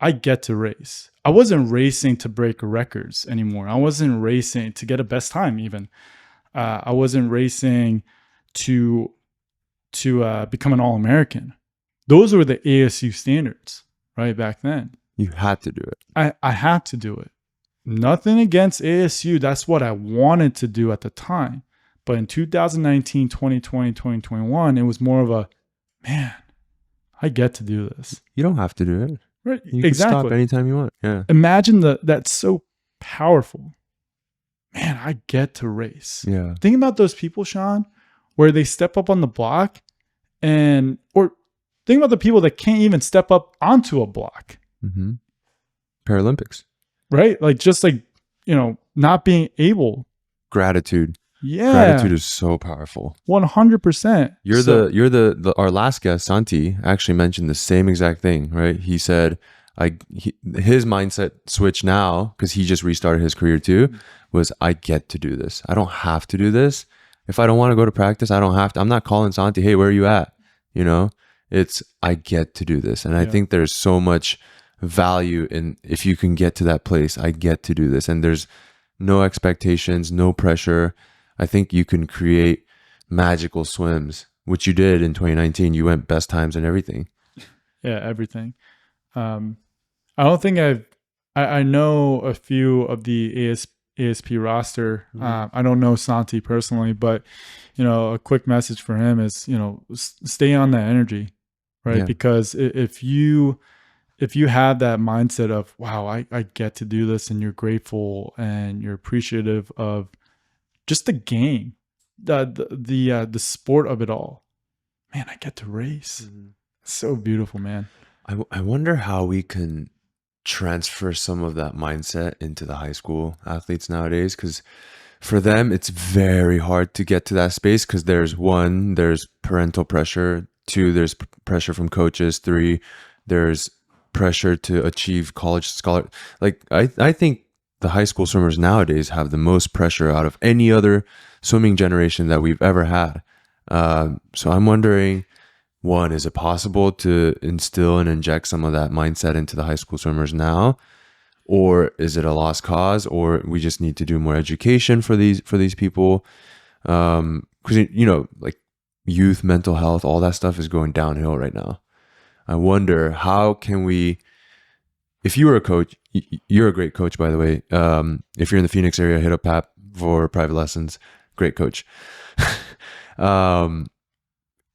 I get to race. I wasn't racing to break records anymore. I wasn't racing to get a best time even. I wasn't racing to become an All-American. Those were the ASU standards, right, back then. You had to do it. I had to do it. Nothing against ASU. That's what I wanted to do at the time. But in 2019, 2020, 2021, it was more of a, man, I get to do this. You don't have to do it. Right. You exactly. can stop anytime you want. Yeah. Imagine that's so powerful. Man, I get to race. Yeah. Think about those people, Sean, where they step up on the block or think about the people that can't even step up onto a block. Paralympics. Right? Like just like, not being able. Gratitude. Yeah. Gratitude is so powerful. 100%. You're our last guest, Santi, actually mentioned the same exact thing, right? He said his mindset switch now, because he just restarted his career too, was I get to do this. I don't have to do this. If I don't want to go to practice, I don't have to. I'm not calling Santi, hey, where are you at? It's I get to do this. And I think there's so much value in if you can get to that place, I get to do this. And there's no expectations, no pressure. I think you can create magical swims, which you did in 2019. You went best times and everything. Yeah, everything. I don't think I know a few of the ASP roster. I don't know Santi personally, but a quick message for him is, stay on that energy, right? Yeah. Because if you have that mindset of, wow, I get to do this, and you're grateful and you're appreciative of just the game, the sport of it all, man, I get to race. It's so beautiful, man. I wonder how we can transfer some of that mindset into the high school athletes nowadays, because for them it's very hard to get to that space, because there's parental pressure, 2, there's pressure from coaches, 3, there's pressure to achieve college scholar. Like I think the high school swimmers nowadays have the most pressure out of any other swimming generation that we've ever had. So I'm wondering, one, is it possible to instill and inject some of that mindset into the high school swimmers now? Or is it a lost cause? Or we just need to do more education for these people? Because, like youth, mental health, all that stuff is going downhill right now. I wonder, how can we, if you were a coach, you're a great coach, by the way. If you're in the Phoenix area, hit up Pat for private lessons. Great coach.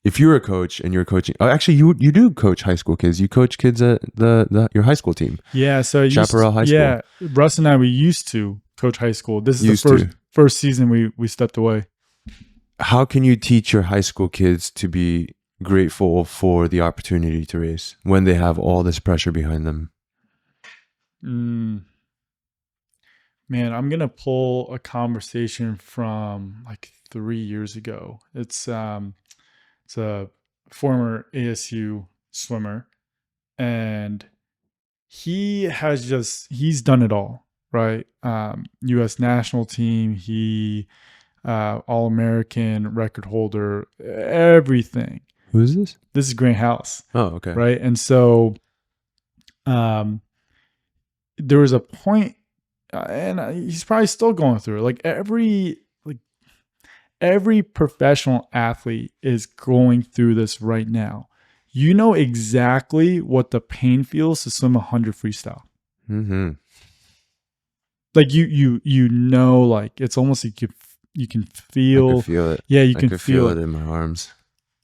If you're a coach and you're coaching, actually you do coach high school kids. You coach kids at your high school team. Yeah, so Chaparral High School. Yeah, Russ and I, we used to coach high school. This is the first season we stepped away. How can you teach your high school kids to be grateful for the opportunity to race when they have all this pressure behind them? Man, I'm gonna pull a conversation from like 3 years ago. It's a former ASU swimmer, and he's done it all, right? U.S. national team, he All-American record holder, everything. Who is this? This is Grant House. Oh, okay. Right. And so there was a point, and he's probably still going through it. Like every professional athlete is going through this right now. you know exactly what the pain feels to swim 100 freestyle. Mm-hmm. Like you know, like it's almost like you can I could feel. feel it. Yeah, you I can could feel feel it. it in my arms.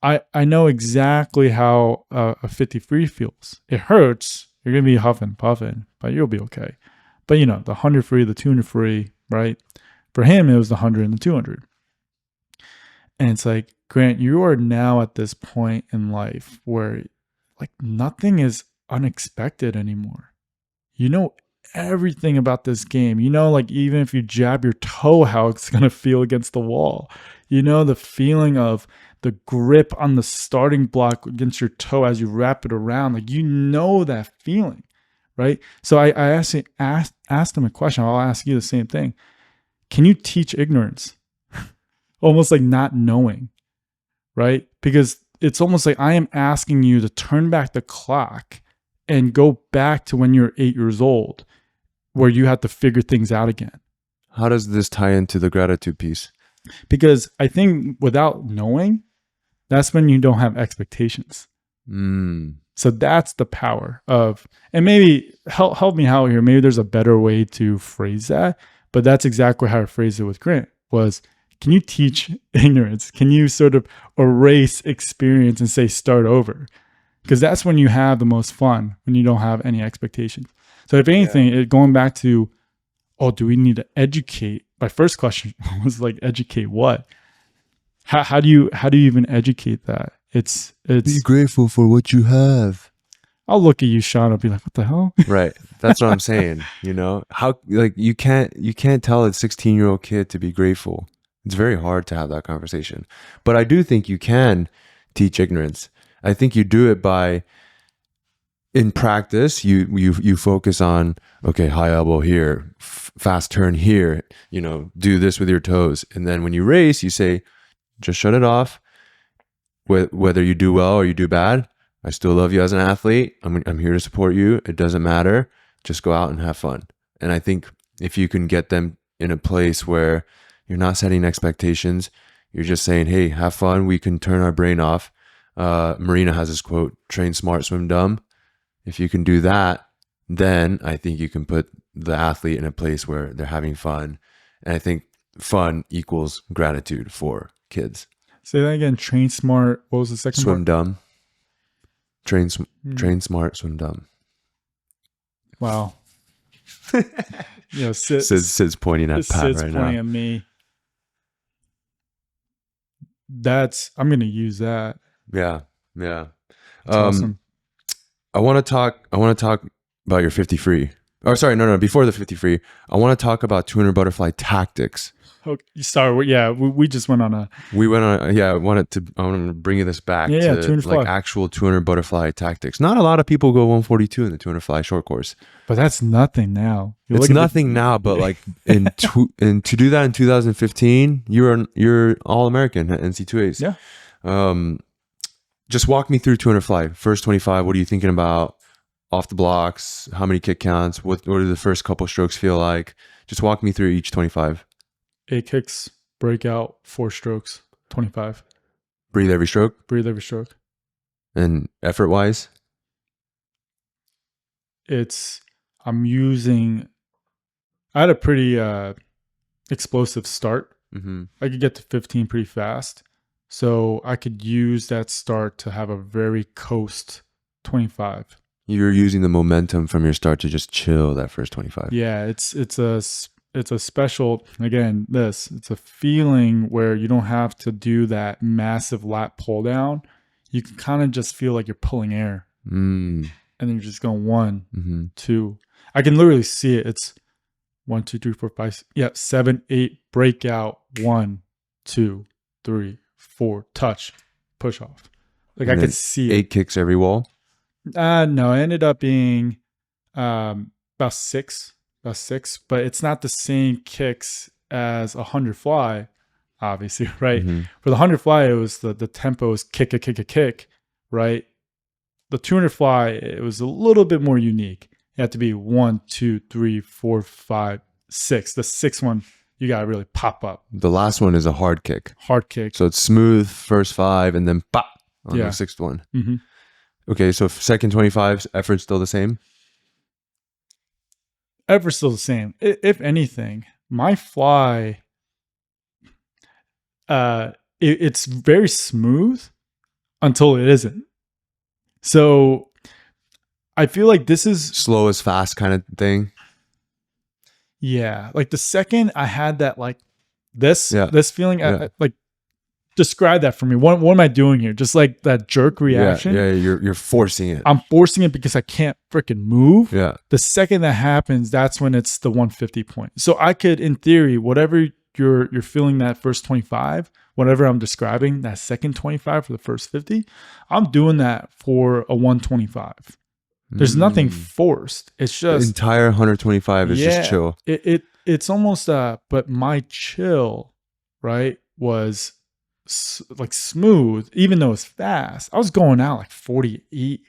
I know exactly how a 53 feels. It hurts. You're gonna be huffing, puffing, but you'll be okay. But the 100 free, the 200 free, right? For him, it was the 100 and the 200. And it's like, Grant, you are now at this point in life where like nothing is unexpected anymore. You know everything about this game. You know, like even if you jab your toe, how it's going to feel against the wall. You know, the feeling of the grip on the starting block against your toe as you wrap it around. Like, you know that feeling, right? So I asked him a question. I'll ask you the same thing. Can you teach ignorance? Almost like not knowing, right? Because it's almost like I am asking you to turn back the clock and go back to when you're 8 years old, where you had to figure things out again. How does this tie into the gratitude piece? Because I think without knowing, that's when you don't have expectations. So that's the power of, and maybe help me out here. Maybe there's a better way to phrase that, but that's exactly how I phrased it with Grant was, can you teach ignorance? Can you sort of erase experience and say, start over? Because that's when you have the most fun, when you don't have any expectations. So if anything, going back to, do we need to educate? My first question was like, educate what? How do you even educate that? It's Be grateful for what you have. I'll look at you, Sean. I'll be like, what the hell? Right. That's what I'm saying. You know, how, like, you can't tell a 16-year-old kid to be grateful. It's very hard to have that conversation. But I do think you can teach ignorance. I think you do it by, in practice, you focus on, okay, high elbow here, fast turn here, do this with your toes. And then when you race, you say, just shut it off. Whether you do well or you do bad, I still love you as an athlete. I'm here to support you. It doesn't matter. Just go out and have fun. And I think if you can get them in a place where you're not setting expectations, you're just saying, hey, have fun. We can turn our brain off. Marina has this quote, train smart, swim dumb. If you can do that, then I think you can put the athlete in a place where they're having fun. And I think fun equals gratitude for kids. Say that again. Train smart. What was the second Swim part? dumb. Train smart, swim dumb. Wow. Sid's pointing at Pat Sid's right pointing now. at me. I'm going to use that. Yeah. That's awesome. I want to talk about your 50 free. Oh, sorry, no. Before the 50 free, I want to talk about 200 butterfly tactics. Okay, sorry. Yeah, we just went on a. We went on. Yeah, I want to bring this back to 200 like fly. actual 200 butterfly tactics. Not a lot of people go 142 in the 200 fly short course. But that's nothing now. It's nothing now, but like to do that in 2015, you're all American at NC2As. Yeah. Just walk me through 200 fly. First 25. What are you thinking about? Off the blocks? How many kick counts? What do the first couple strokes feel like? Just walk me through each 25. 8 kicks, breakout, 4 strokes, 25. Breathe every stroke. Breathe every stroke. And effort wise, I'm using. I had a pretty explosive start. Mm-hmm. I could get to 15 pretty fast, so I could use that start to have a very coast 25. You're using the momentum from your start to just chill that first 25. Yeah, it's a special, again, it's a feeling where you don't have to do that massive lat pull down. You can kind of just feel like you're pulling air. And then you're just going 1, 2. I can literally see it. It's 1, 2, 3, 4, 5. Yeah, 7, 8, breakout, 1, 2, 3, 4, touch, push off. Like, I could see 8 kicks every wall. No, it ended up being about 6, but it's not the same kicks as 100 fly, obviously, right? For the 100 fly, it was the tempo was kick, a kick, a kick, right? The 200 fly, it was a little bit more unique. It had to be 1, 2, 3, 4, 5, 6. The 6th one, you got to really pop up. The last one is a hard kick. Hard kick. So it's smooth first 5 and then pop on the 6th one. Okay, so second 25, effort's still the same? Effort's still the same. If anything, my fly, it's very smooth until it isn't. So I feel like this is, Slow is fast kind of thing? yeah, like the second I had that, like Yeah. this feeling, Yeah. like describe that for me. What am I doing here? Just like that jerk Yeah. reaction. Yeah. You're forcing it. I'm forcing it because I can't freaking move. Yeah. The second that happens, that's when it's the 150 point. So I could, in theory, whatever you're feeling that first 25, whatever I'm describing, that second 25 for the first 50, I'm doing that for a 125. There's nothing forced. It's The just, entire 125 is just chill. It's almost but my chill, right, was like smooth, even though it's fast. I was going out like 48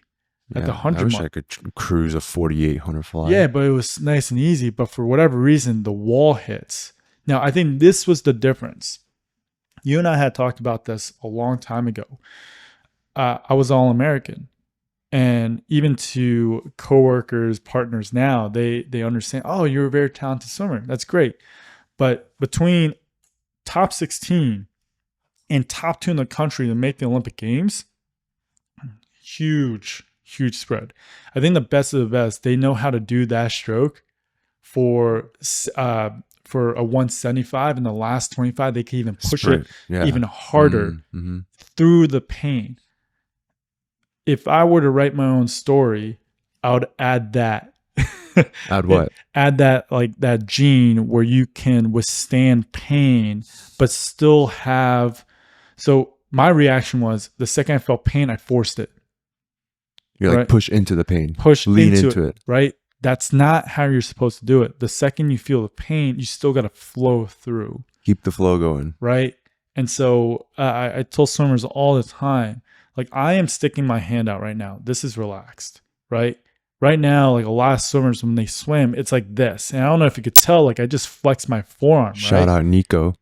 at the Yeah, 100 I wish mark. I could cruise a 4,800 fly. Yeah, but it was nice and easy. But for whatever reason, the wall hits. Now, I think this was the difference. You and I had talked about this a long time ago. I was All American. And even to coworkers, partners now, they understand, oh, you're a very talented swimmer. That's great. But between top 16 and top 2 in the country to make the Olympic Games, huge spread. I think the best of the best, they know how to do that stroke for a 175. In the last 25, they can even push Sprint. it even harder through the pain. If I were to write my own story, I would add that. Add what? Add that, like that gene where you can withstand pain but still have. So my reaction was, the second I felt pain, I forced it. You're like, push into the pain. Lean into it. Right? That's not how you're supposed to do it. The second you feel the pain, you still got to flow through. Keep the flow going. Right? And so I tell swimmers all the time, like, I am sticking my hand out right now. This is relaxed, right? Right now, like a lot of swimmers, when they swim, it's like this. And I don't know if you could tell, like I just flexed my forearm. Shout out Nico.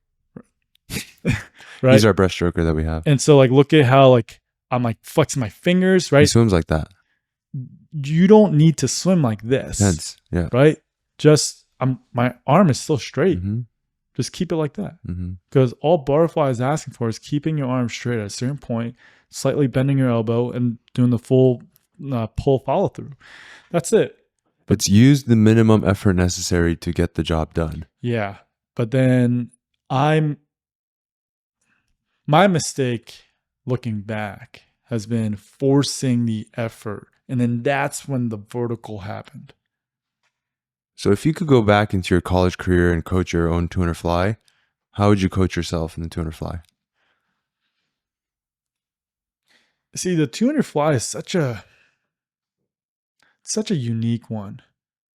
Right? He's our breaststroker that we have. And so, like, look at how, like, I'm like flexing my fingers, right? He swims like that. You don't need to swim like this. Tense. Yeah. Right? Just, my arm is still straight. Just keep it like that. Because all butterfly is asking for is keeping your arm straight at a certain point, slightly bending your elbow, and doing the full pull follow through. That's it. It's use the minimum effort necessary to get the job done. Yeah. But then my mistake looking back has been forcing the effort. And then that's when the vertical happened. So if you could go back into your college career and coach your own 200 fly, how would you coach yourself in the 200 fly? See, the 200 fly is such a unique one,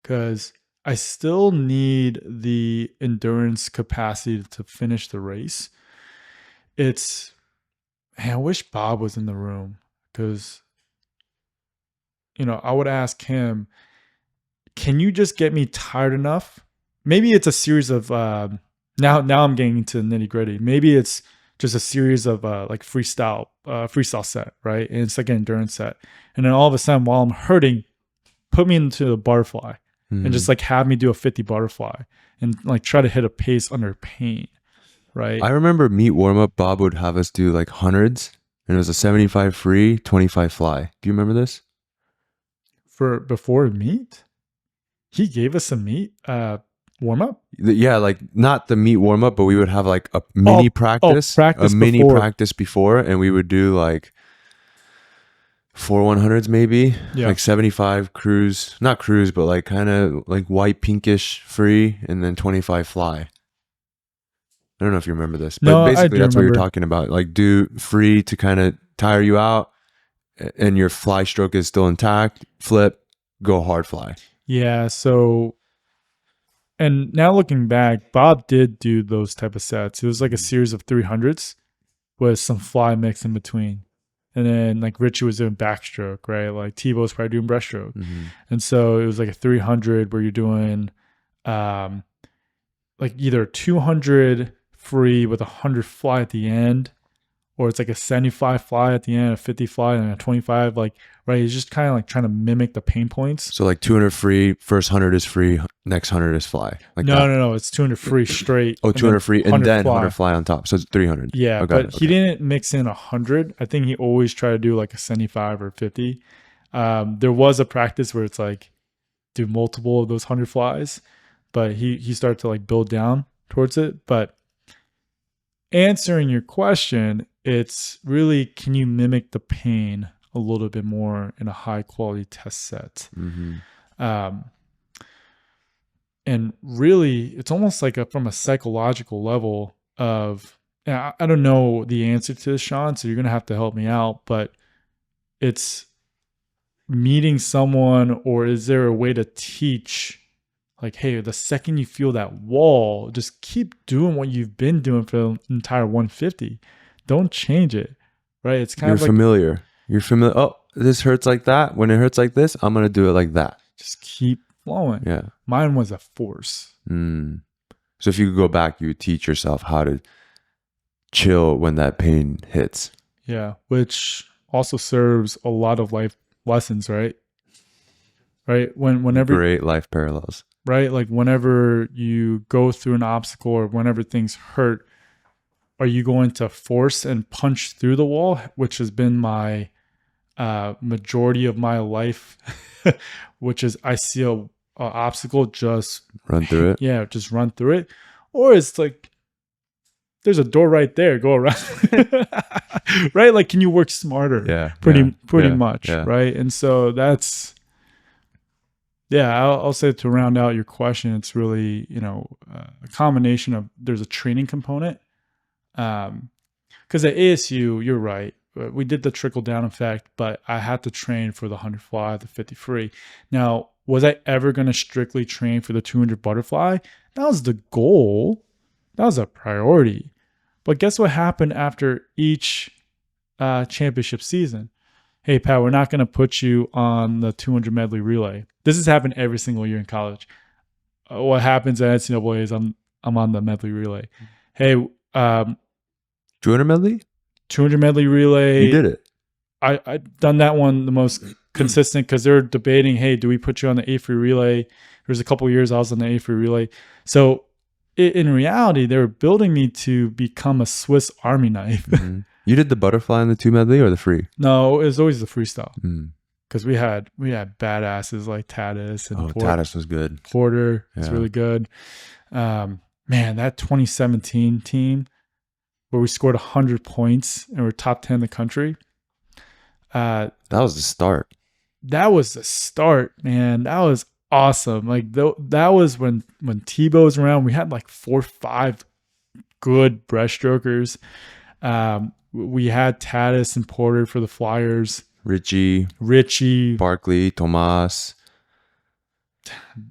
because I still need the endurance capacity to finish the race. I wish Bob was in the room, because, I would ask him, can you just get me tired enough? Maybe it's a series of, now I'm getting into nitty gritty. Maybe it's just a series of like freestyle set, right? And it's like an endurance set. And then all of a sudden, while I'm hurting, put me into the butterfly and just like have me do a 50 butterfly and like try to hit a pace under pain, right? I remember meet warm up, Bob would have us do like hundreds, and it was a 75 free, 25 fly. Do you remember this? Before meet, he gave us a meet warm up. Yeah, like not the meet warm up, but we would have like a mini practice practice before, and we would do like 4 100s maybe, like 75 cruise, not cruise, but like kind of like white pinkish free, and then 25 fly. I don't know if you remember this, but basically that's what you're talking about. Like do free to kind of tire you out, and your fly stroke is still intact, flip, go hard fly. Yeah, so, and now looking back, Bob did do those type of sets. It was like a series of 300s with some fly mix in between. And then like Richie was doing backstroke, right? Like Tebow was probably doing breaststroke. And so it was like a 300 where you're doing like either 200 free with 100 fly at the end, or it's like a 75 fly at the end, a 50 fly, and a 25. Like, right, he's just kind of like trying to mimic the pain points. So like 200 free, first 100 is free, next 100 is fly. Like that. No, it's 200 free straight. Oh, 200 free and then fly. 100 fly on top. So it's 300. Yeah, but he didn't mix in 100. I think he always tried to do like a 75 or 50. There was a practice where it's like do multiple of those 100 flies, but he started to like build down towards it. But answering your question, it's really, can you mimic the pain a little bit more in a high quality test set? And really, it's almost like from a psychological level of, and I don't know the answer to this, Sean, so you're going to have to help me out, but it's meeting someone, or is there a way to teach, like, hey, the second you feel that wall, just keep doing what you've been doing for the entire 150. Don't change it, right? It's kind of like familiar. You're familiar. Oh, this hurts like that. When it hurts like this, I'm going to do it like that. Just keep flowing. Yeah. Mine was a force. So if you could go back, you would teach yourself how to chill when that pain hits. Yeah, which also serves a lot of life lessons, right? Right? Whenever great life parallels. Right? Like whenever you go through an obstacle or whenever things hurt, are you going to force and punch through the wall, which has been my majority of my life, which is I see a obstacle, just run through it. Yeah, just run through it. Or it's like, there's a door right there, go around. Right? Like, can you work smarter? Yeah. Pretty much. Yeah. Right? And so that's, I'll say, to round out your question, it's really, a combination of, there's a training component. Because at ASU, you're right, we did the trickle down effect, but I had to train for the 100 fly, the 50 free. Now, was I ever going to strictly train for the 200 butterfly? That was the goal. That was a priority. But guess what happened after each championship season? Hey, Pat, we're not going to put you on the 200 medley relay. This has happened every single year in college. What happens at NCAA is I'm on the medley relay. Hey, 200 medley? 200 medley relay. You did it. I done that one the most consistent, because they're debating, hey, do we put you on the A free relay? There's a couple of years I was on the A free relay. So in reality, they were building me to become a Swiss Army knife. You did the butterfly and the 2 medley or the free? No, it was always the freestyle. Because we had badasses like Tatis and Tatis was good. Porter was really good. Man, that 2017 team where we scored 100 points and we're top 10 in the country. That was the start. That was the start, man. That was awesome. Like that was when Tebow was around. We had like 4 or 5 good breaststrokers. We had Tatis and Porter for the Flyers. Richie, Barkley, Tomas.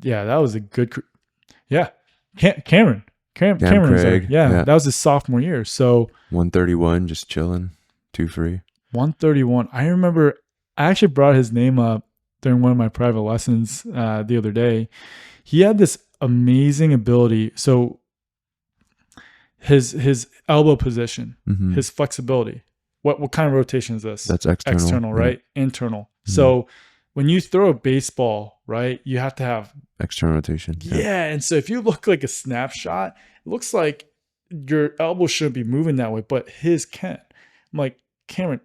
Yeah, that was a good. Cameron Craig. Was there. Yeah, that was his sophomore year. So 131, just chilling, 2 free. 131. I remember I actually brought his name up during one of my private lessons the other day. He had this amazing ability. So his elbow position, his flexibility. What kind of rotation is this? That's external. External, right? Internal. So when you throw a baseball, right, you have to have external rotation. Yeah. And so if you look like a snapshot, it looks like your elbow shouldn't be moving that way, but his can. I'm like, Cameron,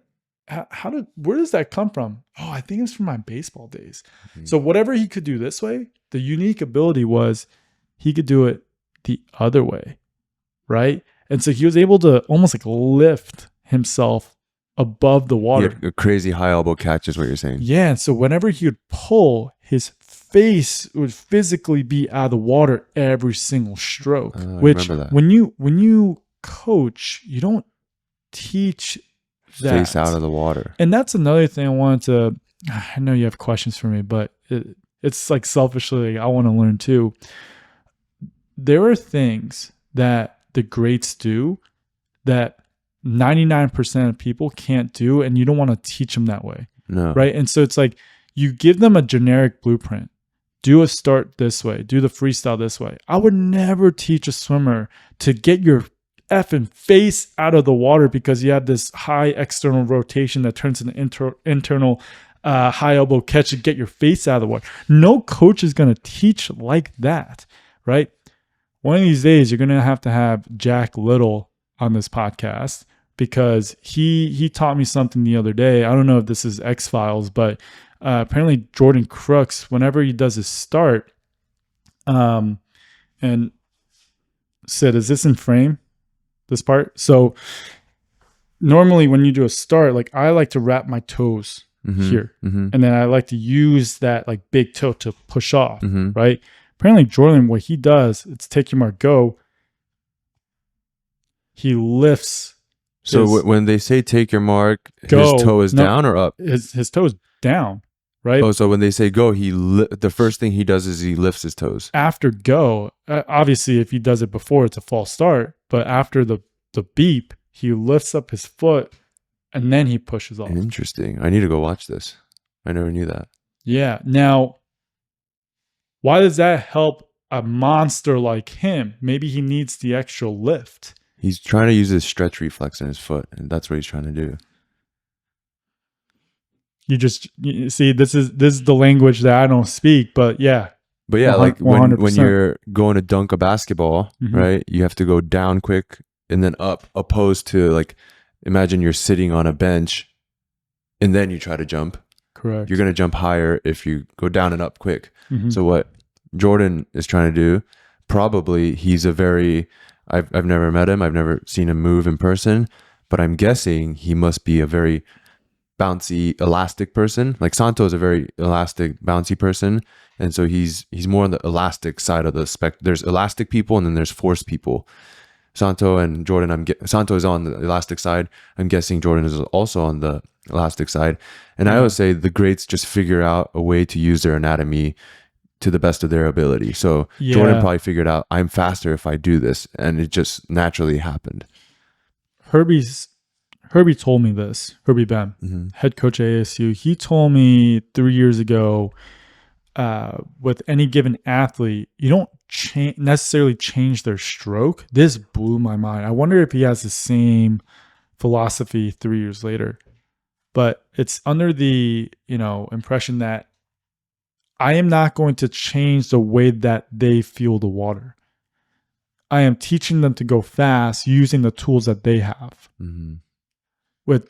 where does that come from? Oh, I think it's from my baseball days. So whatever he could do this way, the unique ability was he could do it the other way, right? And so he was able to almost like lift himself above the water. A crazy high elbow catch is what you're saying. Yeah. And so whenever he would pull, his face would physically be out of the water every single stroke. Which when you coach, you don't teach that. Face out of the water. And that's another thing I wanted to, I know you have questions for me, but it's like selfishly, I want to learn too. There are things that the greats do that 99% of people can't do, and you don't want to teach them that way. No. Right? And so it's like you give them a generic blueprint. Do a start this way. Do the freestyle this way. I would never teach a swimmer to get your effing face out of the water because you have this high external rotation that turns into internal high elbow catch to get your face out of the water. No coach is going to teach like that, right? One of these days, you're going to have Jack Little on this podcast because he taught me something the other day. I don't know if this is X-Files, but apparently Jordan Crooks, whenever he does his start, and Sid, is this in frame, this part? So normally when you do a start, like I like to wrap my toes here. And then I like to use that like big toe to push off, right? Apparently Jordan, what he does, it's take your mark, go. He lifts. So when they say take your mark, his toe is down or up? His toe is down, right? Oh, so when they say go, the first thing he does is he lifts his toes. After go, obviously if he does it before, it's a false start. But after the beep, he lifts up his foot and then he pushes off. Interesting. I need to go watch this. I never knew that. Yeah. Now, why does that help a monster like him? Maybe he needs the extra lift. He's trying to use his stretch reflex in his foot, and that's what he's trying to do. You see, this is the language that I don't speak, but yeah. But yeah, like when you're going to dunk a basketball, right? You have to go down quick and then up, opposed to like, imagine you're sitting on a bench and then you try to jump. Correct. You're going to jump higher if you go down and up quick. So what Jordan is trying to do, probably he's a very, I've never met him. I've never seen him move in person, but I'm guessing he must be a very bouncy, elastic person. Like Santo is a very elastic, bouncy person. And so he's more on the elastic side of the spectrum. There's elastic people and then there's force people. Santo and Jordan, Santo is on the elastic side. I'm guessing Jordan is also on the elastic side. And I always say the greats just figure out a way to use their anatomy to the best of their ability. So Jordan probably figured out, I'm faster if I do this. And it just naturally happened. Herbie told me this. Herbie Bem, head coach at ASU. He told me 3 years ago, with any given athlete, you don't necessarily change their stroke. This blew my mind. I wonder if he has the same philosophy 3 years later. But it's under the impression that I am not going to change the way that they feel the water. I am teaching them to go fast using the tools that they have.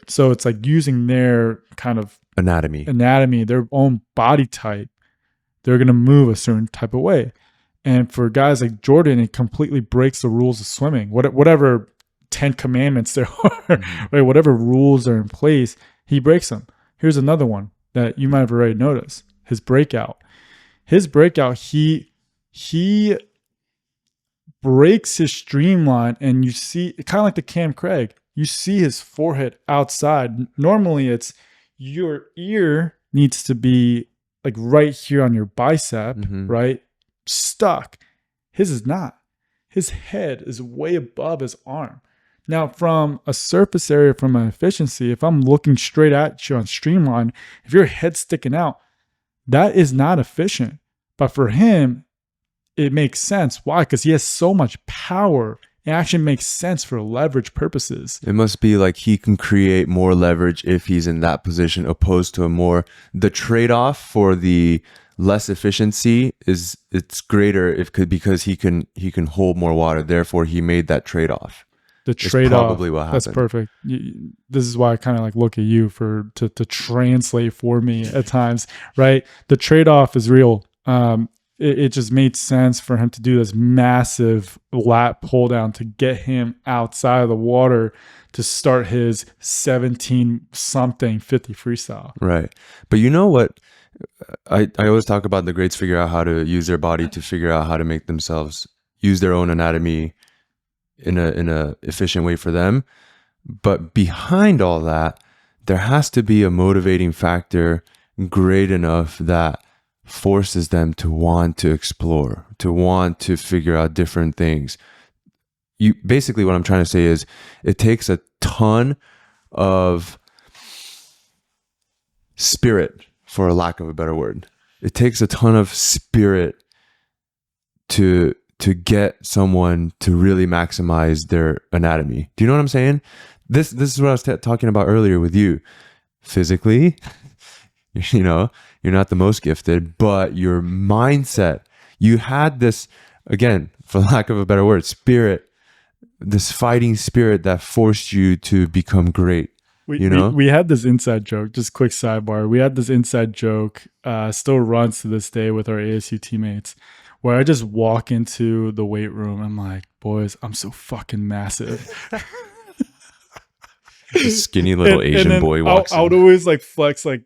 So it's like using their kind of anatomy, their own body type. They're going to move a certain type of way. And for guys like Jordan, it completely breaks the rules of swimming. Whatever 10 commandments there are, right? Whatever rules are in place, he breaks them. Here's another one that you might have already noticed. His breakout, he breaks his streamline, and you see, kind of like the Cam Craig, you see his forehead outside. Normally it's your ear needs to be like right here on your bicep, right? Stuck. His is not. His head is way above his arm. Now, from a surface area, from an efficiency, if I'm looking straight at you on streamline, if your head's sticking out, that is not efficient. But for him, it makes sense. Why? Because he has so much power. It actually makes sense for leverage purposes. It must be like he can create more leverage if he's in that position, opposed to the trade-off for the less efficiency it's greater because he can hold more water. Therefore, he made that trade-off. The trade-off, probably what happened. That's perfect. This is why I kind of like look at you to translate for me at times, right? The trade-off is real. It just made sense for him to do this massive lat pull down to get him outside of the water to start his 17-something 50 freestyle. Right. But you know what? I always talk about the greats figure out how to use their body to figure out how to make themselves use their own anatomy in a efficient way for them. But behind all that, there has to be a motivating factor great enough that forces them to want to explore, to want to figure out different things. Basically what I'm trying to say is it takes a ton of spirit, for a lack of a better word. It takes a ton of spirit to to get someone to really maximize their anatomy. Do you know what I'm saying? This is what I was talking about earlier with you. Physically, you know, you're not the most gifted, but your mindset, you had this, again, for lack of a better word, spirit, this fighting spirit that forced you to become great. We had this inside joke, just quick sidebar. We had this inside joke, still runs to this day with our ASU teammates, where I just walk into the weight room. I'm like, boys, I'm so fucking massive. A skinny little Asian boy walks I would in. always like flex like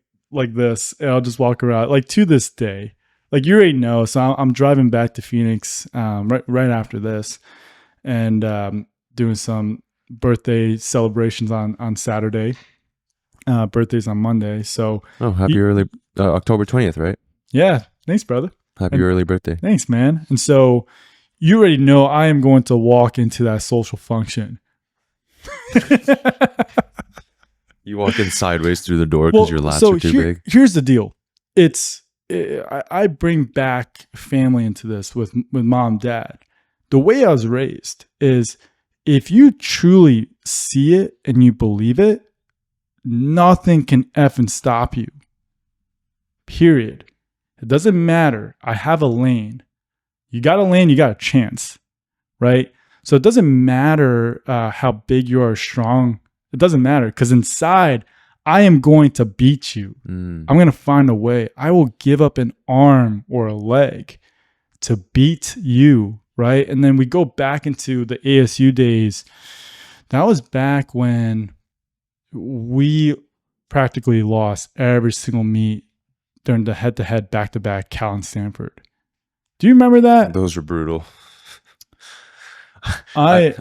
this, and I'll just walk around like to this day. Like you already know, so I'm driving back to Phoenix right after this, and doing some birthday celebrations on Saturday. Birthday's on Monday, so Happy early October 20th, right? yeah, thanks, brother. Happy early birthday. Thanks, man. And so you already know I am going to walk into that social function. You walk in sideways through the door because your lats are too big. Here's the deal. I bring back family into this with mom, dad. The way I was raised is if you truly see it and you believe it, nothing can effing stop you. Period. It doesn't matter. I have a lane. You got a lane, you got a chance, right? So it doesn't matter how big you are, strong. It doesn't matter because inside, I am going to beat you. I'm going to find a way. I will give up an arm or a leg to beat you, right? And then we go back into the ASU days. That was back when we practically lost every single meet during the head-to-head, back-to-back Cal and Stanford. Do you remember that? Those were brutal. I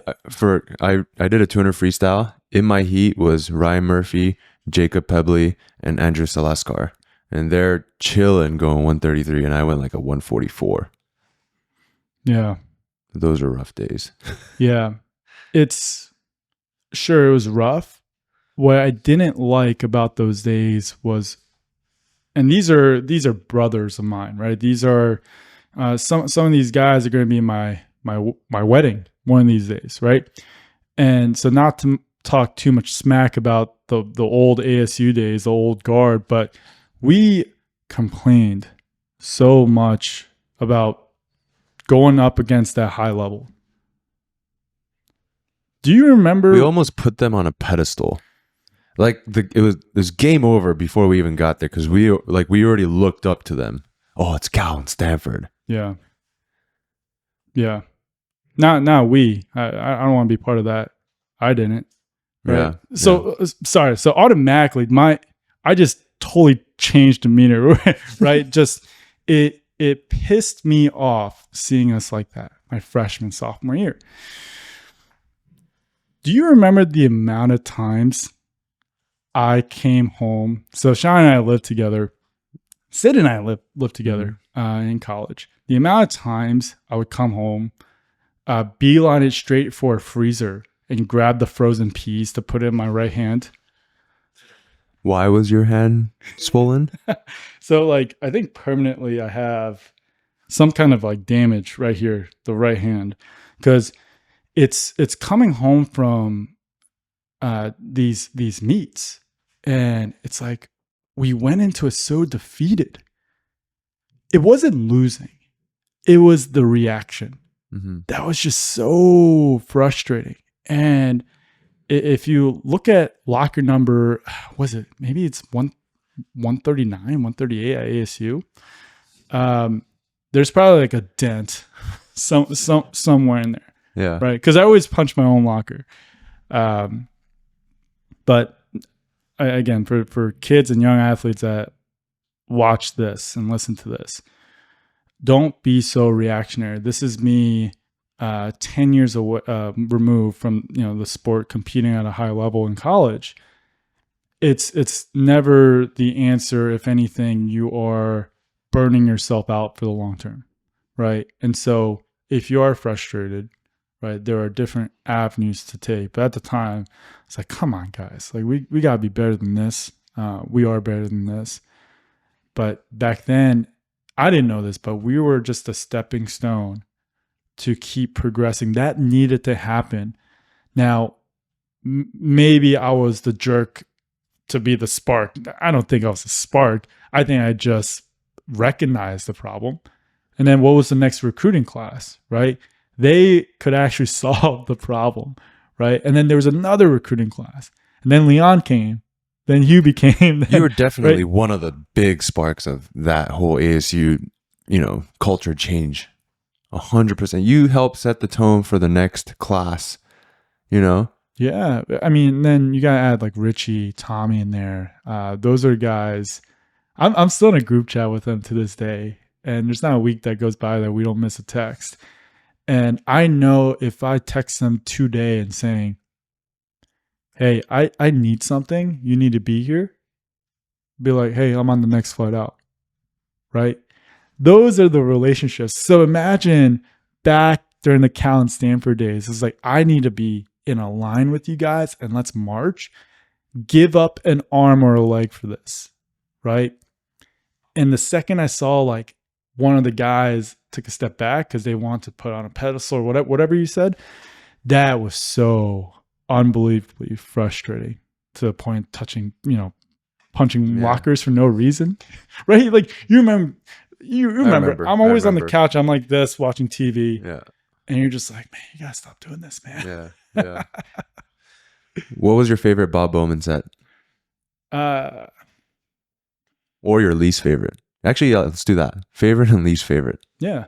did a 200 freestyle. In my heat was Ryan Murphy, Jacob Pebley, and Andrew Salaskar. And they're chilling going 133, and I went like a 144. Yeah. Those are rough days. Yeah. It was rough. What I didn't like about those days was, and these are brothers of mine, right? These are some of these guys are going to be my wedding one of these days, right? And so not to talk too much smack about the old ASU days, the old guard, but we complained so much about going up against that high level. Do you remember? We almost put them on a pedestal. Like it was game over before we even got there because we already looked up to them. Oh, it's Cal and Stanford. Yeah. Yeah. Not we. I don't want to be part of that. I didn't. Right? Yeah. So sorry. So automatically I just totally changed demeanor, right? Just it pissed me off seeing us like that my freshman, sophomore year. Do you remember the amount of times I came home? So Sean and I lived together. Sid and I lived together in college. The amount of times I would come home, beeline it straight for a freezer and grab the frozen peas to put in my right hand. Why was your hand swollen? So like, I think permanently I have some kind of like damage right here, the right hand, because it's coming home from these meets, and it's like we went into it so defeated. It wasn't losing; it was the reaction. Mm-hmm. That was just so frustrating. And if you look at locker number, was it maybe it's 139, 138 at ASU? There's probably like a dent somewhere in there. Yeah. Right. Because I always punch my own locker. But again, for kids and young athletes that watch this and listen to this, don't be so reactionary. This is me 10 years away, removed from the sport, competing at a high level in college. It's never the answer. If anything, you are burning yourself out for the long term, right? And so if you are frustrated, right, there are different avenues to take. But at the time, it's like, come on, guys, like we gotta be better than this. We are better than this. But back then, I didn't know this, but we were just a stepping stone to keep progressing. That needed to happen. Now, maybe I was the jerk to be the spark. I don't think I was the spark. I think I just recognized the problem. And then what was the next recruiting class, right? They could actually solve the problem, right? And then there was another recruiting class. And then Leon came. Then you became... You were definitely one of the big sparks of that whole ASU, culture change. 100%. You helped set the tone for the next class, Yeah. I mean, then you got to add like Richie, Tommy in there. Those are guys... I'm still in a group chat with them to this day. And there's not a week that goes by that we don't miss a text. And I know if I text them today and saying, hey, I need something, you need to be here, be like, hey, I'm on the next flight out, right? Those are the relationships. So imagine back during the Cal and Stanford days, it's like, I need to be in a line with you guys and let's march. Give up an arm or a leg for this, right? And the second I saw like one of the guys took a step back because they want to put on a pedestal or whatever you said, that was so unbelievably frustrating to the point touching, punching lockers for no reason, right? Like you remember, I'm always on the couch. I'm like this watching TV. Yeah. And you're just like, man, you gotta stop doing this, man. Yeah. Yeah. What was your favorite Bob Bowman set? Or your least favorite? Actually, let's do that. Favorite and least favorite. Yeah.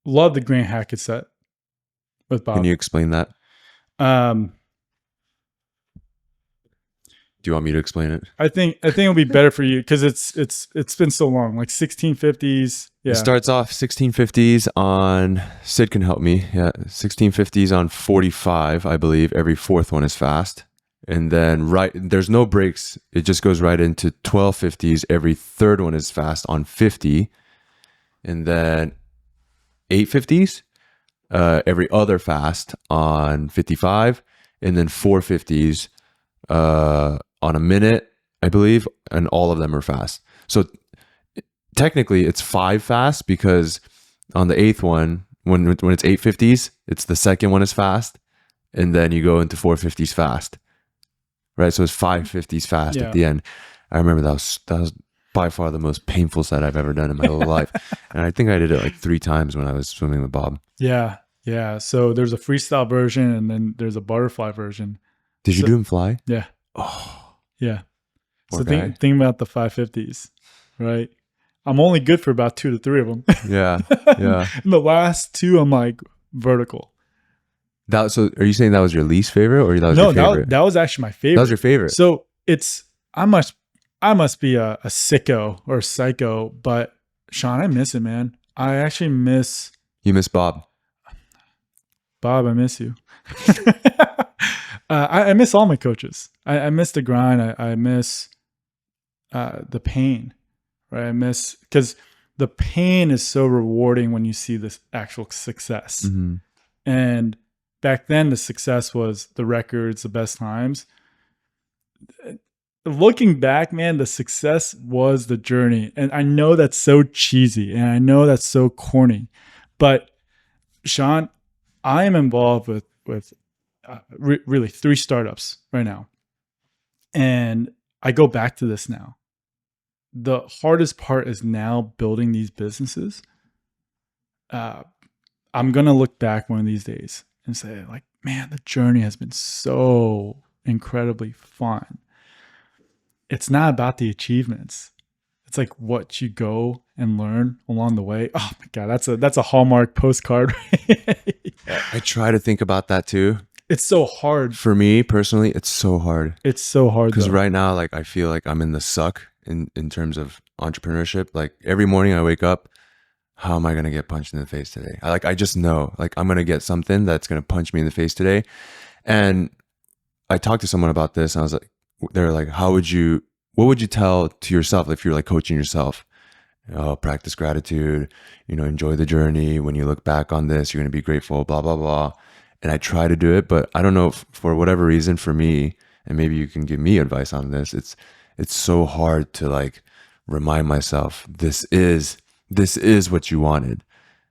Love the Grant Hackett set with Bob. Can you explain that? Do you want me to explain it? I think it'll be better for you because it's been so long. Like 1650s. Yeah. It starts off 1650s on Sid can help me. Yeah, 1650s on 45, I believe. Every fourth one is fast. And then there's no breaks. It just goes right into 1250s. Every third one is fast on 50. And then 850s, every other fast on 55. And then 450s on a minute, I believe. And all of them are fast. So technically it's 5 fast because on the 8th one, when it's 850s, it's the second one is fast. And then you go into 450s fast. Right, so it's 550s fast at the end. I remember that was by far the most painful set I've ever done in my whole life, and I think I did it like 3 times when I was swimming with Bob. Yeah. So there's a freestyle version, and then there's a butterfly version. Did you do him fly? Yeah. Oh, yeah. So think about the 550s, right? I'm only good for about 2 to 3 of them. Yeah. And the last 2, I'm like vertical. So are you saying that was your least favorite or that was your favorite? That was actually my favorite. That was your favorite. So I must be a sicko or a psycho, but Sean, I miss it, man. I actually miss... You miss Bob. Bob, I miss you. I miss all my coaches. I miss the grind. I miss the pain, right? I miss... Because the pain is so rewarding when you see this actual success. Mm-hmm. And back then, the success was the records, the best times. Looking back, man, the success was the journey. And I know that's so cheesy and I know that's so corny. But Sean, I am involved with really 3 startups right now. And I go back to this now. The hardest part is now building these businesses. I'm going to look back one of these days and say, like, man, the journey has been so incredibly fun. It's not about the achievements. It's like what you go and learn along the way. Oh my God, that's a Hallmark postcard. I try to think about that too. It's so hard. For me personally, it's so hard. It's so hard. Because right now, like I feel like I'm in the suck in terms of entrepreneurship. Like every morning I wake up, how am I going to get punched in the face today? I just know like I'm going to get something that's going to punch me in the face today. And I talked to someone about this and I was like, they're like, what would you tell to yourself if you're like coaching yourself? Oh, practice gratitude, enjoy the journey. When you look back on this, you're going to be grateful, blah, blah, blah. And I try to do it, but I don't know if, for whatever reason for me, and maybe you can give me advice on this. It's so hard to like remind myself, this is what you wanted.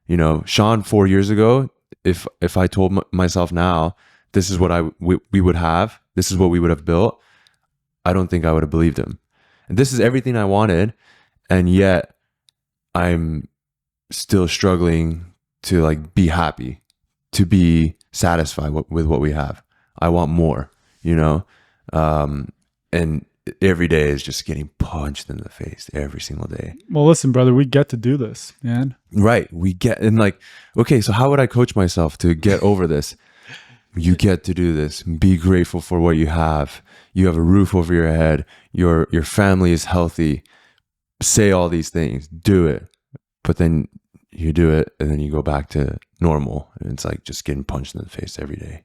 You know, Sean 4 years ago, if I told myself now, this is what we would have, this is what we would have built, I don't think I would have believed him. And this is everything I wanted, and yet I'm still struggling to like be happy, to be satisfied with what we have. I want more, you know? And every day is just getting punched in the face every single day. Well, listen, brother, we get to do this, man. Right. We get, and like, okay, so how would I coach myself to get over this? You get to do this. Be grateful for what you have. You have a roof over your head. Your family is healthy. Say all these things. Do it. But then you do it, and then you go back to normal, and it's like just getting punched in the face every day.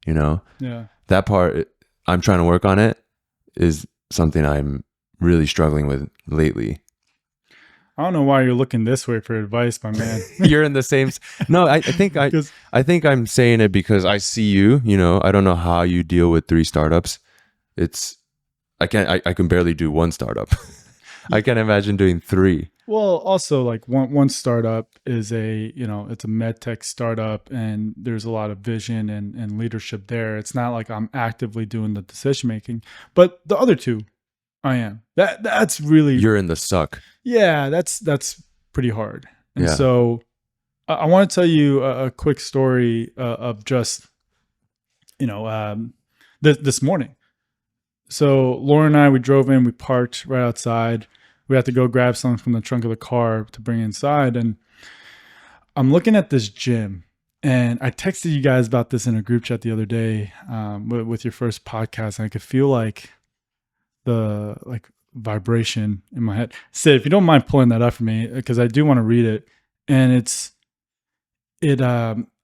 You know? Yeah. That part, I'm trying to work on it, is something I'm really struggling with lately. I don't know why you're looking this way for advice, my man. You're in the same. No, I think I'm saying it because I see you. You know, I don't know how you deal with 3 startups. I can barely do 1 startup. I can't imagine doing 3. Well, also like one startup is it's a med tech startup, and there's a lot of vision and leadership there. It's not like I'm actively doing the decision making, but the other 2, I am. That's really, You're in the suck. yeah, that's pretty hard. And Yeah. so I want to tell you a quick story of just, this morning. So Lauren and I, we drove in, we parked right outside. We had to go grab something from the trunk of the car to bring inside. And I'm looking at this gym, and I texted you guys about this in a group chat the other day with your first podcast. And I could feel like the vibration in my head. Sid, if you don't mind pulling that up for me, because I do want to read it. And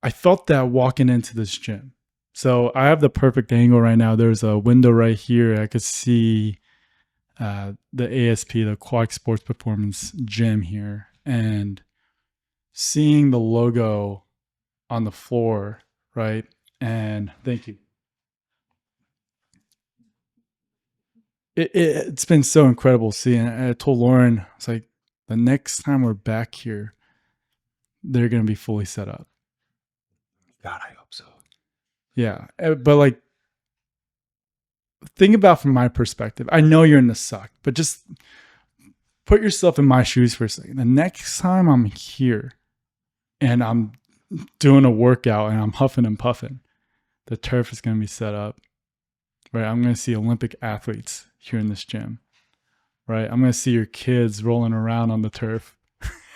I felt that walking into this gym. So I have the perfect angle right now. There's a window right here. I could see the ASP, the Quad Sports Performance Gym here, and seeing the logo on the floor, right? And thank you. It's been so incredible seeing. I told Lauren, I was like, the next time we're back here, they're going to be fully set up. God, I hope so. Yeah. But like, think about from my perspective. I know you're in the suck, but just put yourself in my shoes for a second. The next time I'm here and I'm doing a workout and I'm huffing and puffing, the turf is going to be set up, right? I'm going to see Olympic athletes here in this gym, right? I'm going to see your kids rolling around on the turf,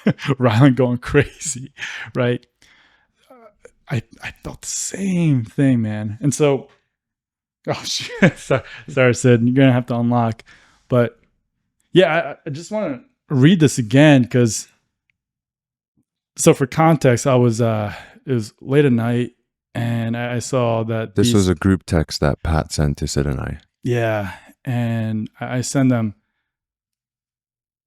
Rylan going crazy, right? I felt the same thing, man. And so, oh shit, sorry, Sid, you're going to have to unlock. But yeah, I just want to read this again because, so for context, it was late at night, and I saw that this was a group text that Pat sent to Sid and I. Yeah, and I send them.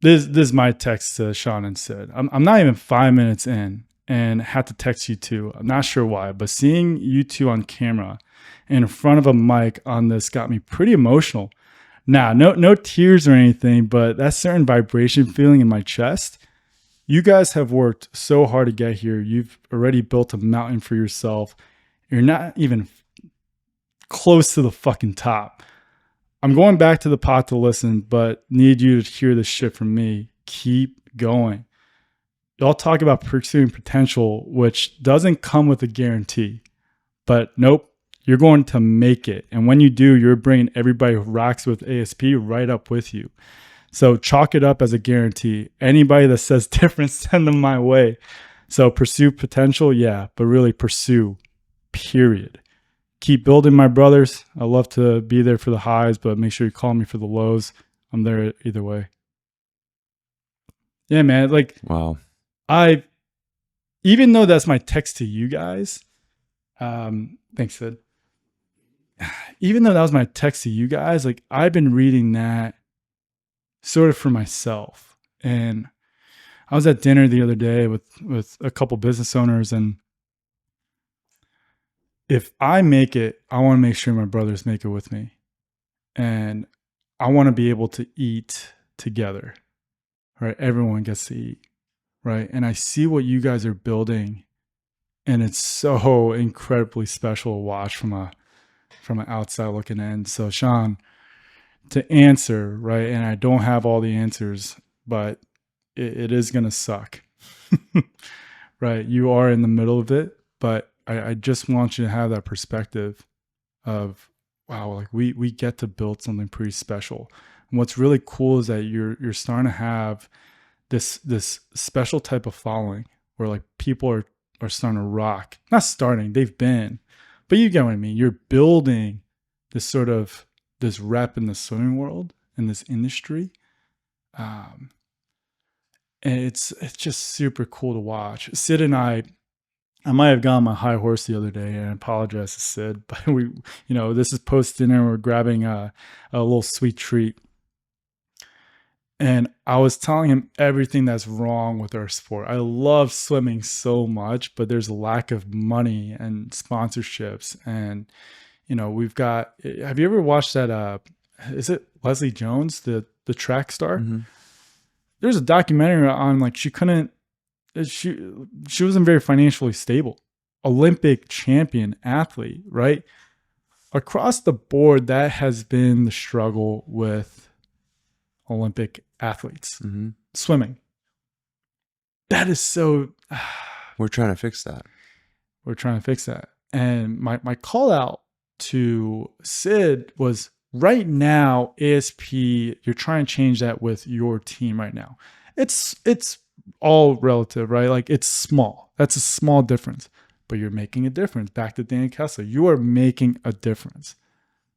This is my text to Sean and Sid. I'm not even 5 minutes in, and had to text you two. I'm not sure why, but seeing you two on camera in front of a mic on this got me pretty emotional. Now, no tears or anything, but that certain vibration feeling in my chest. You guys have worked so hard to get here. You've already built a mountain for yourself. You're not even close to the fucking top. I'm going back to the pot to listen, but need you to hear this shit from me. Keep going. Y'all talk about pursuing potential, which doesn't come with a guarantee. But nope, you're going to make it. And when you do, you're bringing everybody who rocks with ASP right up with you. So chalk it up as a guarantee. Anybody that says different, send them my way. So pursue potential, yeah, but really pursue, period. Keep building, my brothers. I love to be there for the highs, but make sure you call me for the lows. I'm there either way. Yeah, man. Like, wow. Even though that's my text to you guys, thanks, Sid. Even though that was my text to you guys, like I've been reading that sort of for myself. And I was at dinner the other day with a couple business owners, and if I make it, I want to make sure my brothers make it with me. And I want to be able to eat together, right? Everyone gets to eat, right? And I see what you guys are building, and it's so incredibly special to watch from an outside looking in. So Sean, to answer, right? And I don't have all the answers, but it is gonna suck. Right. You are in the middle of it, but I just want you to have that perspective of wow, like we get to build something pretty special. And what's really cool is that you're starting to have this special type of following where like people are starting to rock. Not starting, they've been, but you get what I mean. You're building this sort of this rep in the swimming world in this industry. And it's just super cool to watch. Sid and I might have gone on my high horse the other day, and I apologize to Sid, but this is post dinner. We're grabbing a little sweet treat, and I was telling him everything that's wrong with our sport. I love swimming so much, but there's a lack of money and sponsorships, and we've got. Have you ever watched that? Is it Leslie Jones, the track star? Mm-hmm. There's a documentary on like she wasn't very financially stable. Olympic champion athlete, right? Across the board, that has been the struggle with Olympic athletes. Mm-hmm. Swimming. That is so. We're trying to fix that. We're trying to fix that. And my call out to Sid was right now, ASP, you're trying to change that with your team right now. It's all relative, right? Like it's small. That's a small difference, but you're making a difference. Back to Dan Kessler. You are making a difference.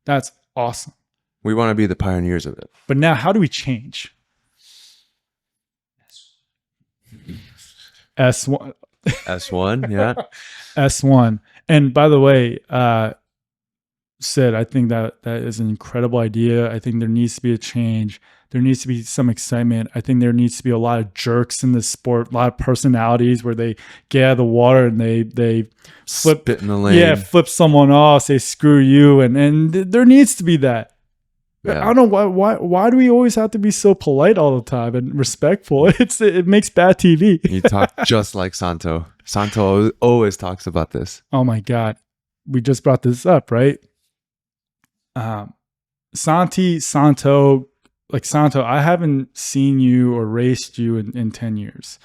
That's awesome. We want to be the pioneers of it. But now how do we change? S1. S1, yeah. S1. And by the way, Sid, I think that is an incredible idea. I think there needs to be a change. There needs to be some excitement. I think there needs to be a lot of jerks in this sport, a lot of personalities where they get out of the water and they flip, spit in the lane. Yeah, flip someone off, say screw you, and there needs to be that. Yeah. I don't know why do we always have to be so polite all the time and respectful? It makes bad TV. You talk just like Santo. Santo always talks about this. Oh my God, we just brought this up, right? Santo, I haven't seen you or raced you in 10 years.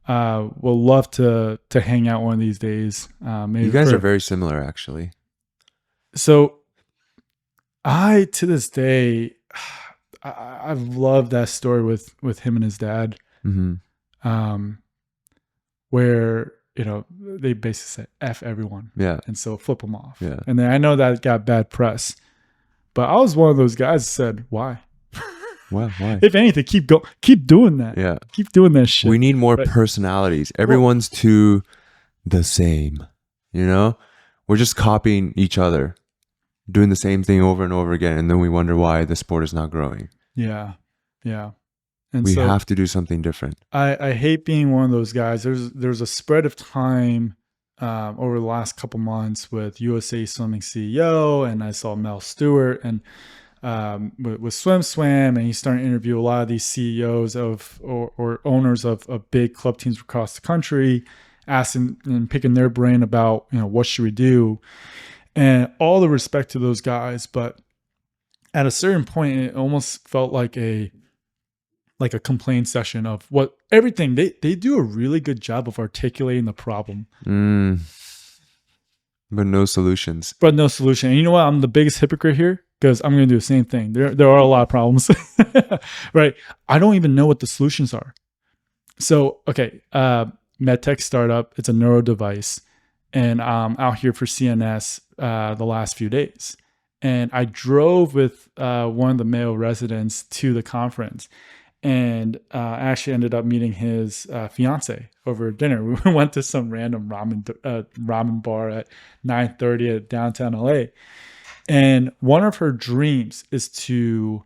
We'll love to hang out one of these days. Maybe you guys are very similar, actually. So to this day, I've loved that story with him and his dad. Mm-hmm. Where, they basically said, F everyone. Yeah. And so flip them off. Yeah. And then I know that got bad press. But I was one of those guys that said, why? Why? If anything, keep doing that. Yeah. Keep doing that shit. We need more personalities. Everyone's too the same. We're just copying each other, doing the same thing over and over again. And then we wonder why the sport is not growing. Yeah. Yeah. And we have to do something different. I hate being one of those guys. There's a spread of time over the last couple months with USA Swimming CEO, and I saw Mel Stewart and with Swim, and he's starting to interview a lot of these CEOs or owners of big club teams across the country, asking and picking their brain about what should we do, and all the respect to those guys, but at a certain point, it almost felt like a complaint session of what everything they do a really good job of articulating the problem. But no solutions. And you know what? I'm the biggest hypocrite here because I'm going to do the same thing. There are a lot of problems, right? I don't even know what the solutions are. So, okay. MedTech startup. It's a neuro device. And I'm out here for CNS the last few days. And I drove with one of the Mayo residents to the conference. And actually ended up meeting his fiance over dinner. We went to some random ramen bar at 9:30 at downtown LA. And one of her dreams is to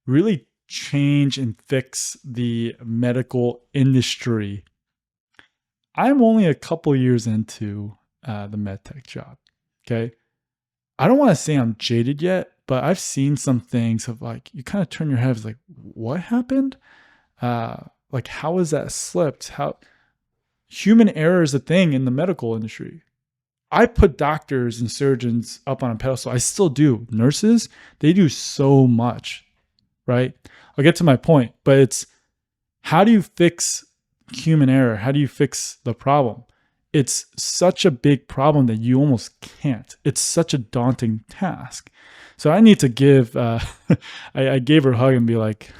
really change and fix the medical industry. I'm only a couple years into the medtech job. Okay. I don't want to say I'm jaded yet, but I've seen some things of like, you kind of turn your head, it's like, what happened? Like, how is that slipped? How human error is a thing in the medical industry. I put doctors and surgeons up on a pedestal. I still do. Nurses, they do so much, right? I'll get to my point, but it's how do you fix human error? How do you fix the problem? It's such a big problem that you almost can't. It's such a daunting task. So I need to give, I gave her a hug and be like,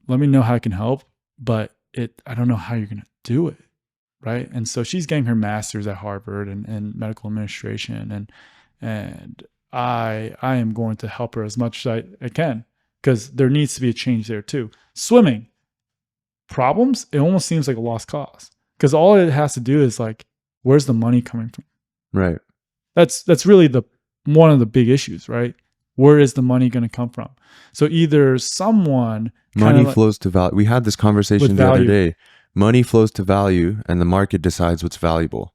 let me know how I can help, but I don't know how you're going to do it. Right. And so she's getting her master's at Harvard and medical administration. And I am going to help her as much as I can, because there needs to be a change there too. Swimming problems, it almost seems like a lost cause, because all it has to do is like, where's the money coming from? Right. That's really one of the big issues, right? Where is the money going to come from? So either someone money flows to value. We had this conversation the other day. Money flows to value, and the market decides what's valuable.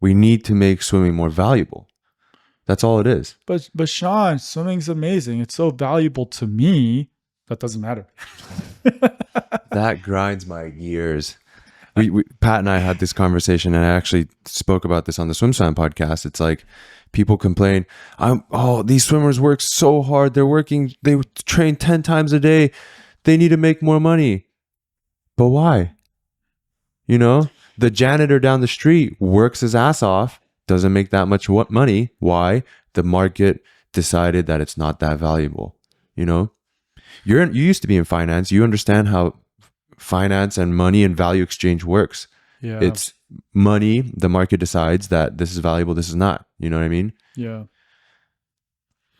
We need to make swimming more valuable. That's all it is. But Sean, swimming's amazing. It's so valuable to me. That doesn't matter. That grinds my gears. Pat and I had this conversation, and I actually spoke about this on the Swim Slam podcast. It's like people complain, these swimmers work so hard. They train 10 times a day. They need to make more money. But why? You know, the janitor down the street works his ass off, doesn't make that much money. Why? The market decided that it's not that valuable. You know, you used to be in finance. You understand how finance and money and value exchange works. Yeah. It's money. The market decides that this is valuable, this is not. You know what I mean? Yeah.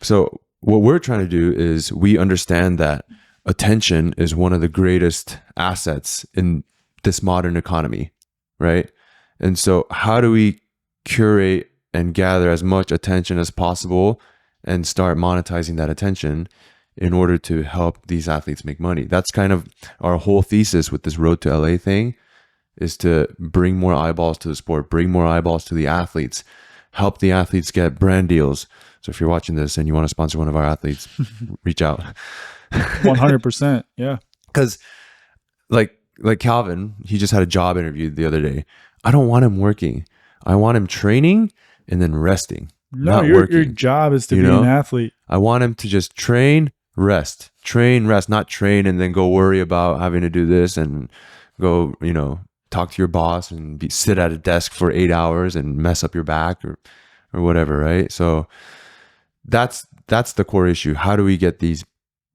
So what we're trying to do is we understand that attention is one of the greatest assets in this modern economy, right? And so how do we curate and gather as much attention as possible and start monetizing that attention in order to help these athletes make money? That's kind of our whole thesis with this Road to LA thing, is to bring more eyeballs to the sport, bring more eyeballs to the athletes, help the athletes get brand deals. So if you're watching this and you want to sponsor one of our athletes, reach out. 100%. Yeah. Because like Calvin, he just had a job interview the other day. I don't want him working. I want him training and then resting. No, your job is to be an athlete. I want him to just train, rest, not train and then go worry about having to do this and go, talk to your boss and sit at a desk for 8 hours and mess up your back or whatever, right? So that's the core issue. How do we get these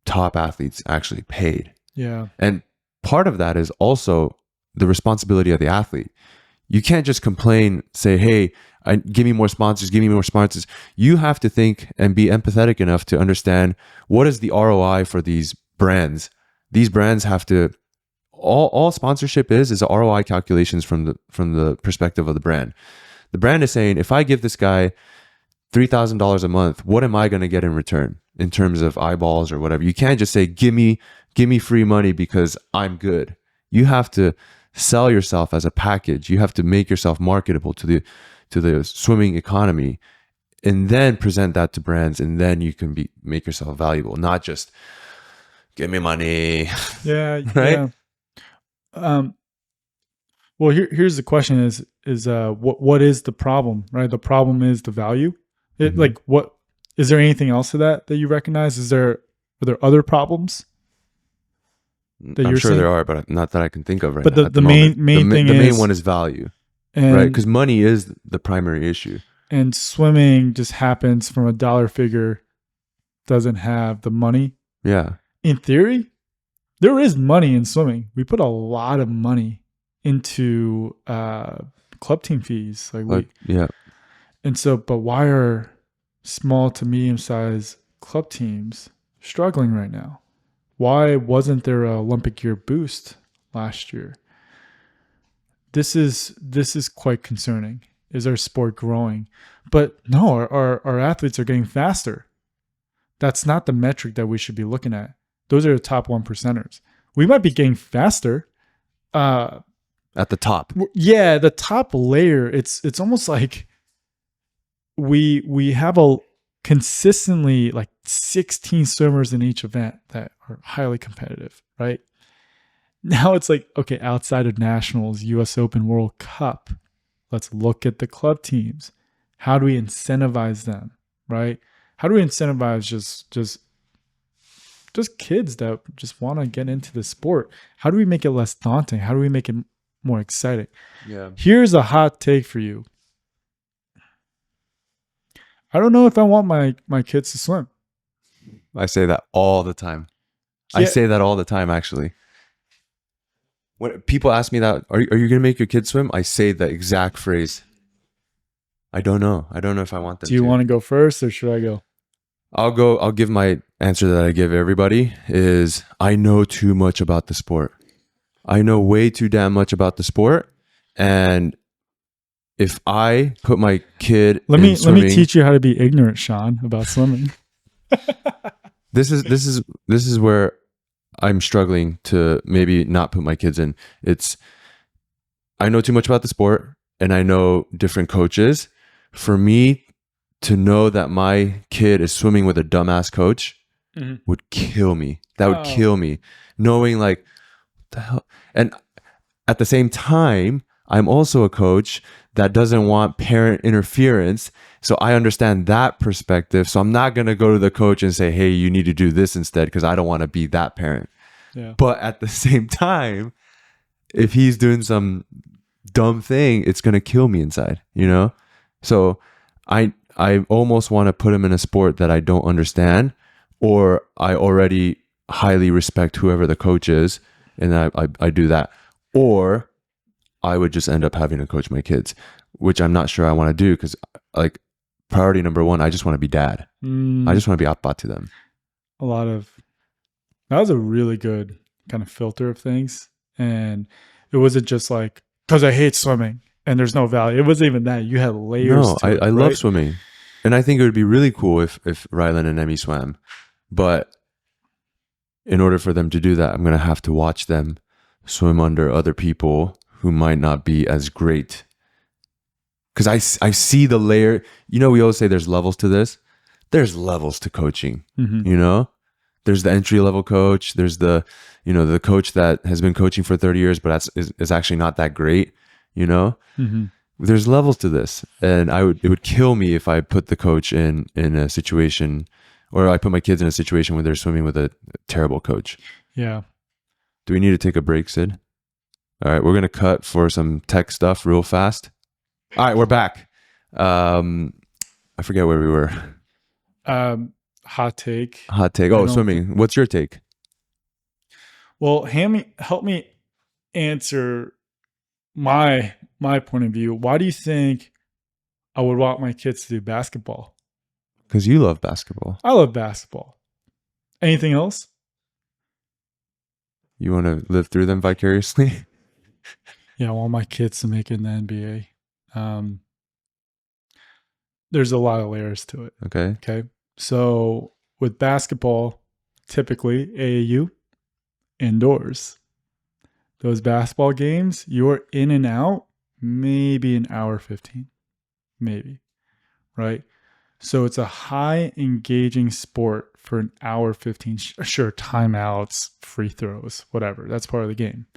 top athletes actually paid? Yeah. And part of that is also the responsibility of the athlete. You can't just complain, say, hey, give me more sponsors, give me more sponsors. You have to think and be empathetic enough to understand what is the ROI for these brands. These brands have to, all sponsorship is ROI calculations from the perspective of the brand. The brand is saying, if I give this guy $3,000 a month, what am I going to get in return in terms of eyeballs or whatever? You can't just say, give me free money because I'm good. You have to sell yourself as a package. You have to make yourself marketable to the swimming economy, and then present that to brands, and then you can make yourself valuable, not just give me money. Yeah. Right. Yeah. Well, here's the question: is what is the problem? Right. The problem is the value. Like, what is there anything else to that you recognize? Are there other problems? I'm sure there are, but not that I can think of right now. But the main thing the main one is value, right? Because money is the primary issue. And swimming just happens from a dollar figure, doesn't have the money. Yeah. In theory, there is money in swimming. We put a lot of money into club team fees. Yeah. And so, but why are small to medium sized club teams struggling right now? Why wasn't there an Olympic year boost last year? This is quite concerning. Is our sport growing? But no, our athletes are getting faster. That's not the metric that we should be looking at. Those are the top 1%ers. We might be getting faster. At the top. Yeah, the top layer, it's almost like we have a consistently like 16 swimmers in each event that are highly competitive, right? Now it's like, okay, outside of nationals, US Open, World Cup, let's look at the club teams. How do we incentivize them, right? How do we incentivize just kids that just want to get into the sport? How do we make it less daunting? How do we make it more exciting? Yeah. Here's a hot take for you. I don't know if I want my kids to swim. I say that all the time. I Yeah, say that all the time, actually. When people ask me that, are you going to make your kids swim? I say the exact phrase. I don't know. I don't know if I want them do you to. want to go first or should I go? I'll give my answer that I give everybody is I know too much about the sport. I know way too damn much about the sport. And if I put my kid Let in me swimming, teach you how to be ignorant, Sean, about swimming. this is where I'm struggling to maybe not put my kids in. It's I know too much about the sport and I know different coaches. For me to know that my kid is swimming with a dumbass coach Mhm. would kill me. That would Oh, kill me. Knowing like what the hell. And at the same time, I'm also a coach that doesn't want parent interference. So I understand that perspective. So I'm not going to go to the coach and say, hey, you need to do this instead because I don't want to be that parent. yeah. But at the same time, if he's doing some dumb thing, it's going to kill me inside, you know? So I almost want to put him in a sport that I don't understand, or I already highly respect whoever the coach is, and I do that. Or I would just end up having to coach my kids, which I'm not sure I want to do because like priority number one, I just want to be dad. I just want to be appa to them. A lot of that was a really good kind of filter of things. And it wasn't just like, because I hate swimming and there's no value. It wasn't even that. You had layers No, to it, I love right? swimming. And I think it would be really cool if Rylan and Emmy swam. But in order for them to do that, I'm going to have to watch them swim under other people who might not be as great. Because I see the layer. You know, we always say there's levels to this. There's levels to coaching, Mm-hmm. you know? There's the entry level coach. There's the, you know, the coach that has been coaching for 30 years, but is actually not that great, you know? Mm-hmm. There's levels to this. And it would kill me if I put the coach in a situation, or I put my kids in a situation where they're swimming with a terrible coach. Yeah. Do we need to take a break, Sid? All right, we're going to cut for some tech stuff real fast. All right, we're back. I forget where we were. Hot take. Hot take. I Oh, don't swimming. What's your take? Well, help me answer my point of view. Why do you think I would want my kids to do basketball? Because you love basketball. I love basketball. Anything else? You want to live through them vicariously? Yeah, I want my kids to make it in the NBA. There's a lot of layers to it. Okay. Okay. So with basketball, typically AAU, indoors. Those basketball games, you're in and out maybe an hour 15, maybe, right? So it's a high engaging sport for an hour 15. Sure, timeouts, free throws, whatever. That's part of the game.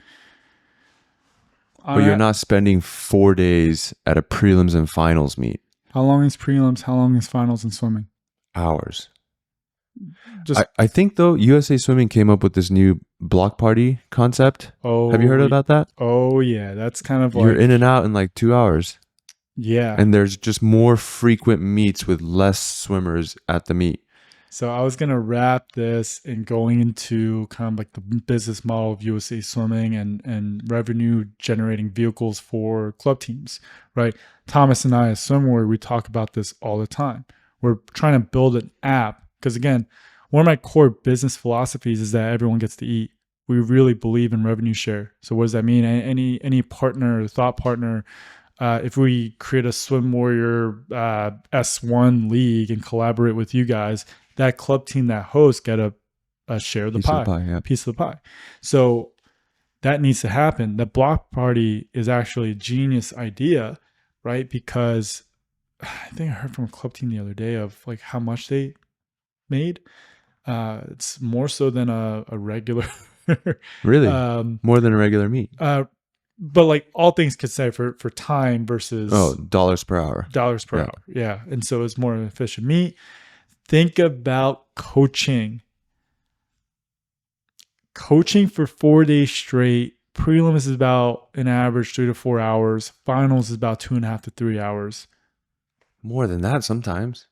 But you're not spending 4 days at a prelims and finals meet. How long is prelims? How long is finals in swimming? Hours. Just I think, though, USA Swimming came up with this new block party concept. Have you heard about that? Oh, yeah. That's kind of like. You're in and out in like 2 hours. Yeah. And there's just more frequent meets with less swimmers at the meet. So I was going to wrap this in going into kind of like the business model of USA Swimming and revenue generating vehicles for club teams, right? Thomas and I, as swimwear, we talk about this all the time. We're trying to build an app because, again, one of my core business philosophies is that everyone gets to eat. We really believe in revenue share. So what does that mean? Any partner, thought partner, if we create a Swim Warrior S1 league and collaborate with you guys, that club team that hosts get a share of the pie, piece of the pie. So that needs to happen. The block party is actually a genius idea, right? Because I think I heard from a club team the other day of like how much they made. It's more so than a regular Really? um, More than a regular meet? but like all things considered for time versus Oh, dollars per hour. dollars per Yeah. hour. Yeah. And so it's more efficient meet. Think about coaching. Coaching for 4 days straight. Prelims is about an average 3 to 4 hours. Finals is about 2.5 to 3 hours. More than that sometimes.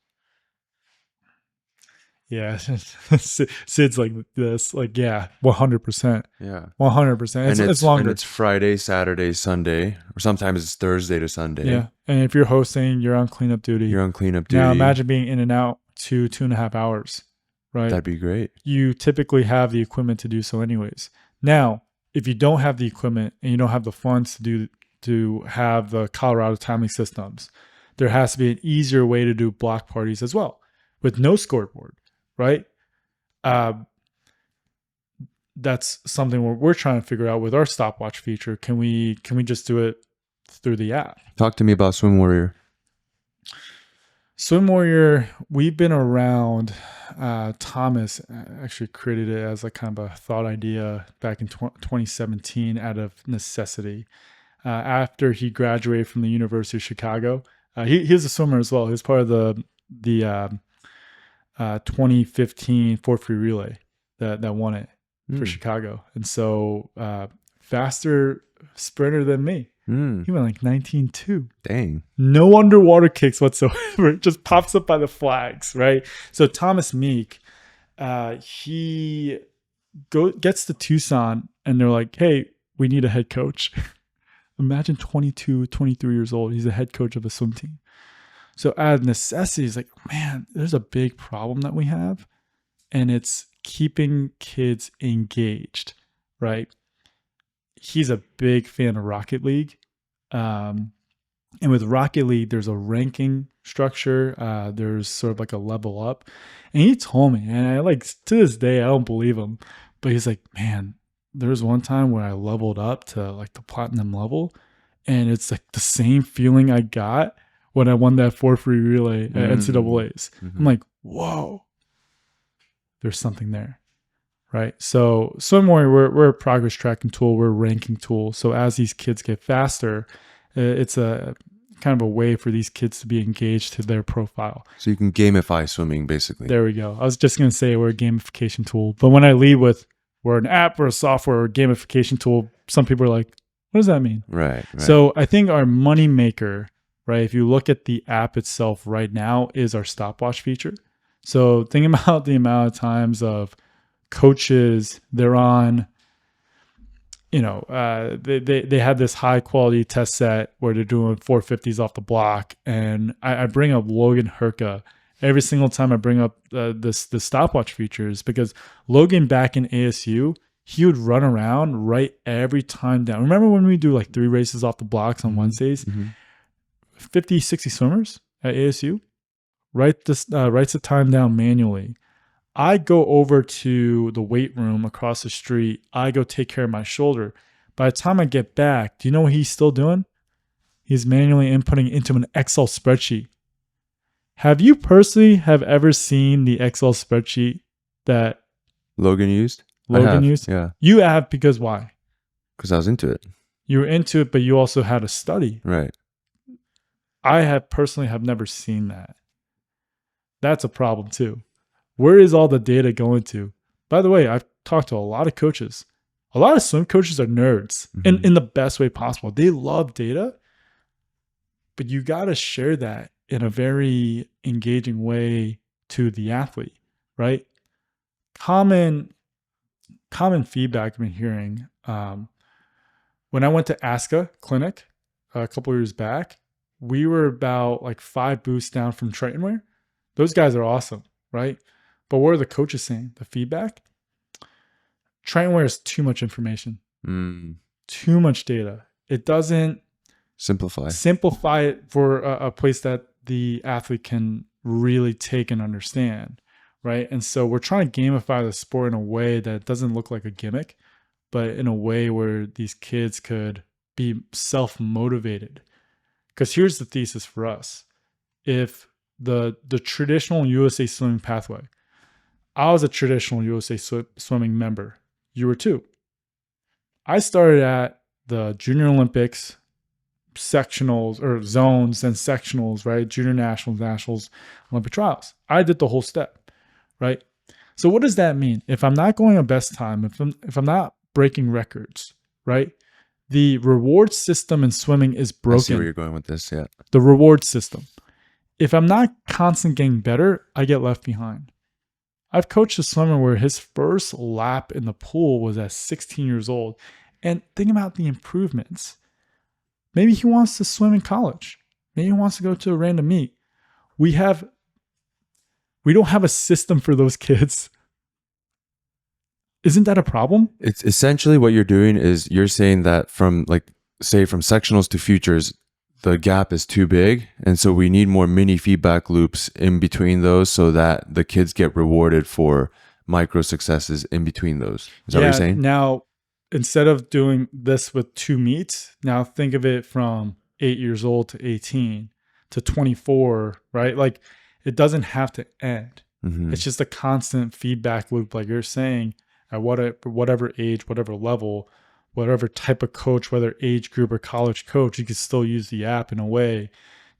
Yeah, Sid's like this. Like, yeah, 100%, Yeah. 100%. It's longer. And it's Friday, Saturday, Sunday, or sometimes it's Thursday to Sunday. Yeah, and if you're hosting, you're on cleanup duty. You're on cleanup duty. Now imagine being in and out 2.5 hours, right? That'd be great. You typically have the equipment to do so, anyways. Now, if you don't have the equipment and you don't have the funds to have the Colorado timing systems, there has to be an easier way to do block parties as well, with no scoreboard, right? That's something we're trying to figure out with our stopwatch feature. Can we just do it through the app? Talk to me about Swim Warrior. Swim Warrior, we've been around. Thomas actually created it as a kind of a thought idea back in 2017 out of necessity. After he graduated from the University of Chicago, he was a swimmer as well. He was part of the 2015 4 free relay that won it for Chicago. And so faster sprinter than me. He went like 19.2. Dang. No underwater kicks whatsoever. It just pops up by the flags, right? So Thomas Meek, he gets to Tucson and they're like, hey, we need a head coach. Imagine 22, 23 years old. He's a head coach of a swim team. So out of necessity, he's like, man, there's a big problem that we have. And it's keeping kids engaged, right? He's a big fan of Rocket League. And with Rocket League, there's a ranking structure. There's sort of like a level up. And he told me, and I like to this day, I don't believe him, but he's like, man, there was one time where I leveled up to like the platinum level. And it's like the same feeling I got when I won that 4 free relay at NCAAs. I'm like, whoa, there's something there. Right. So Swim Warrior, we're a progress tracking tool. We're a ranking tool. So as these kids get faster, it's a kind of a way for these kids to be engaged to their profile. So you can gamify swimming, basically. There we go. I was just going to say we're a gamification tool. But when I lead with we're an app, we're a software, or a gamification tool, some people are like, what does that mean? Right. So I think our money maker, right, if you look at the app itself right now, is our stopwatch feature. So think about the amount of times of coaches, they're on, they have this high quality test set where they're doing 450s off the block. And I bring up Logan Herka every single time I bring up the stopwatch features, because Logan back in ASU, he would run around right every time down. Remember when we do like 3 races off the blocks on Wednesdays? 50, 60 swimmers at ASU, writes the time down manually. I go over to the weight room across the street. I go take care of my shoulder. By the time I get back, do you know what he's still doing? He's manually inputting into an Excel spreadsheet. Have you personally ever seen the Excel spreadsheet that Logan used? used? Yeah. You have, because why? Because I was into it. You were into it, but you also had to study. Right. I personally have never seen that. That's a problem too. Where is all the data going to? By the way, I've talked to a lot of coaches. A lot of swim coaches are nerds in the best way possible. They love data, but you got to share that in a very engaging way to the athlete, right? Common feedback I've been hearing. When I went to ASCA clinic a couple years back, we were about like 5 booths down from Tritonware. Those guys are awesome, right? But what are the coaches saying? The feedback? Tritonware is too much information, too much data. It doesn't simplify it for a place that the athlete can really take and understand, right? And so we're trying to gamify the sport in a way that doesn't look like a gimmick, but in a way where these kids could be self-motivated. Because here's the thesis for us. If the traditional USA swimming pathway, I was a traditional USA swimming member. You were too. I started at the Junior Olympics, sectionals or zones, and sectionals, right? Junior nationals, nationals, Olympic trials. I did the whole step, right? So what does that mean? If I'm not going a best time, if I'm not breaking records, right? The reward system in swimming is I see where broken. you're going with this. Yeah. The reward system. If I'm not constantly getting better, I get left behind. I've coached a swimmer where his first lap in the pool was at 16 years old. And think about the improvements. Maybe he wants to swim in college. Maybe he wants to go to a random meet. We don't have a system for those kids. Isn't that a problem? It's essentially what you're doing is you're saying that from say from sectionals to futures, the gap is too big. And so we need more mini feedback loops in between those so that the kids get rewarded for micro successes in between those. Is that what you're saying? Now, instead of doing this with 2 meets, now think of it from 8 years old to 18 to 24, right? Like it doesn't have to end. Mm-hmm. It's just a constant feedback loop, like you're saying, at whatever age, whatever level, whatever type of coach, whether age group or college coach, you can still use the app in a way.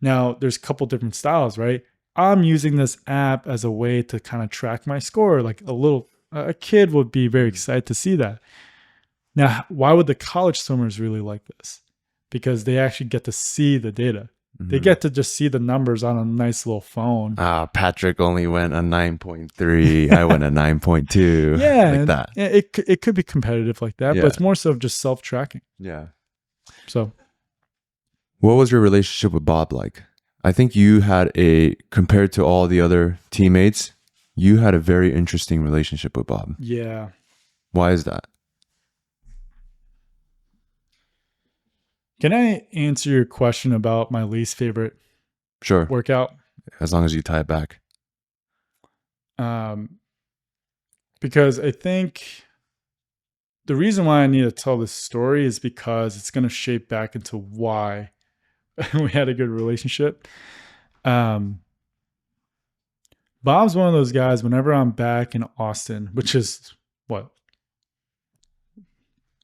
Now, there's a couple different styles, right? I'm using this app as a way to kind of track my score. Like a kid would be very excited to see that. Now, why would the college swimmers really like this? Because they actually get to see the data. They get to just see the numbers on a nice little phone. Patrick only went a 9.3. I went a 9.2. Yeah, like that. It could be competitive like that, Yeah. but it's more so just self-tracking. Yeah. So, what was your relationship with Bob like? I think you had compared to all the other teammates, you had a very interesting relationship with Bob. yeah. Why is that? Can I answer your question about my least favorite Sure. workout? As long as you tie it back. Because I think the reason why I need to tell this story is because it's going to shape back into why we had a good relationship. Bob's one of those guys, whenever I'm back in Austin, which is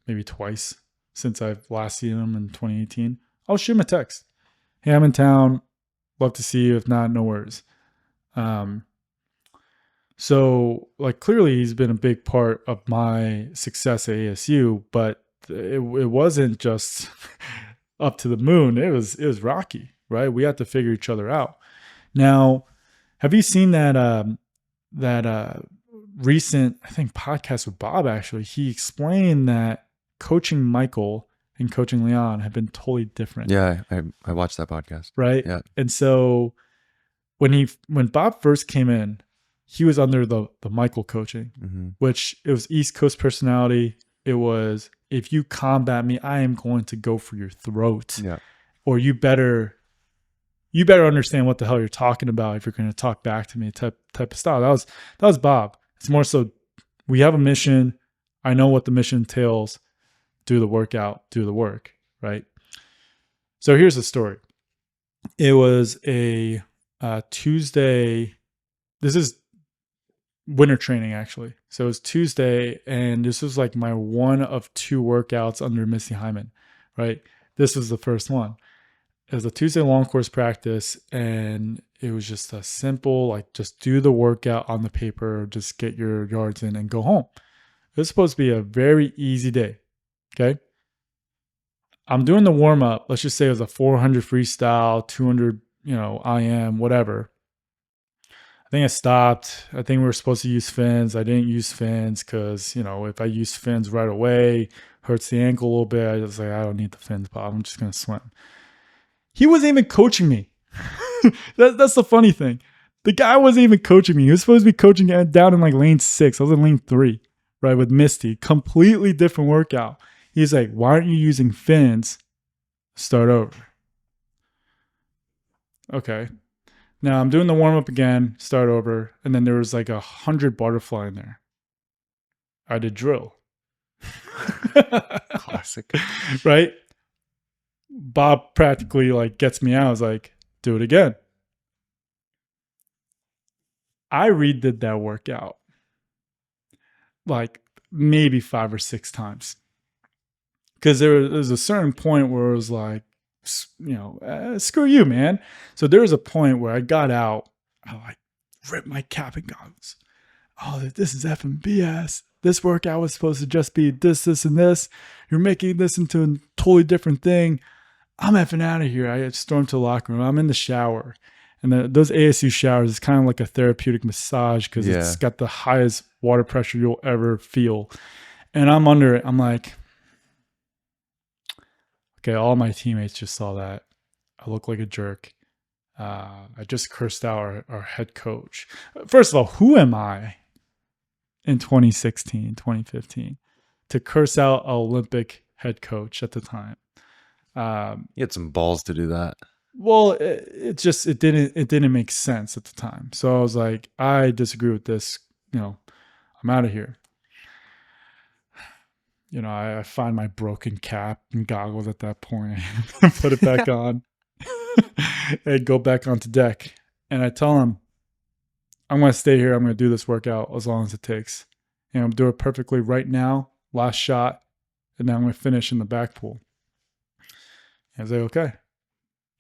maybe twice since I've last seen him in 2018, I'll shoot him a text. Hey, I'm in town. Love to see you. If not, no worries. So like clearly he's been a big part of my success at ASU, but it wasn't just up to the moon. It was rocky, right? We had to figure each other out. Now, have you seen that recent, I think, podcast with Bob? Actually, he explained that coaching Michael and coaching Leon have been totally different. Yeah, I watched that podcast. Right. Yeah. And so when Bob first came in, he was under the Michael coaching, which it was East Coast personality. It was, if you combat me, I am going to go for your throat. Yeah. Or you better understand what the hell you're talking about if you're going to talk back to me, type of style. That was Bob. It's more so, we have a mission. I know what the mission entails. Do the workout, do the work, right? So here's the story. It was a Tuesday. This is winter training, actually. So it was Tuesday, and this was like my one of 2 workouts under Missy Hyman, right? This was the first one. It was a Tuesday long course practice, and it was just a simple, like, just do the workout on the paper, just get your yards in and go home. It was supposed to be a very easy day, okay? I'm doing the warm up. Let's just say it was a 400 freestyle, 200, IM, whatever. I think I stopped. I think we were supposed to use fins. I didn't use fins because, if I use fins right away, hurts the ankle a little bit. I was like, I don't need the fins, Bob. I'm just going to swim. He wasn't even coaching me. That's the funny thing. The guy wasn't even coaching me. He was supposed to be coaching down in like lane 6. I was in lane 3, right, with Misty. Completely different workout. He's like, why aren't you using fins? Start over. Okay. Now I'm doing the warm up again, start over. And then there was like 100 butterfly in there. I did drill. Classic. Right? Bob practically like gets me out. I was like, do it again. I redid that workout like maybe 5 or 6 times. because there was a certain point where it was like, screw you, man. So there was a point where I got out, I like ripped my cap and goggles. Oh, this is effing BS. This workout was supposed to just be this, and this. You're making this into a totally different thing. I'm effing out of here. I stormed to the locker room. I'm in the shower. And those ASU showers is kind of like a therapeutic massage because it's got the highest water pressure you'll ever feel. And I'm under it. I'm like, okay, all my teammates just saw that. I look like a jerk. I just cursed out our head coach. First of all, who am I in 2016, 2015 to curse out an Olympic head coach at the time? You had some balls to do that. Well, it didn't make sense at the time. So I was like, I disagree with this. I'm out of here. I find my broken cap and goggles at that point and put it back on and go back onto deck. And I tell him, I'm going to stay here. I'm going to do this workout as long as it takes. And I'm doing it perfectly right now. Last shot. And then I'm going to finish in the back pool. And I was like, okay.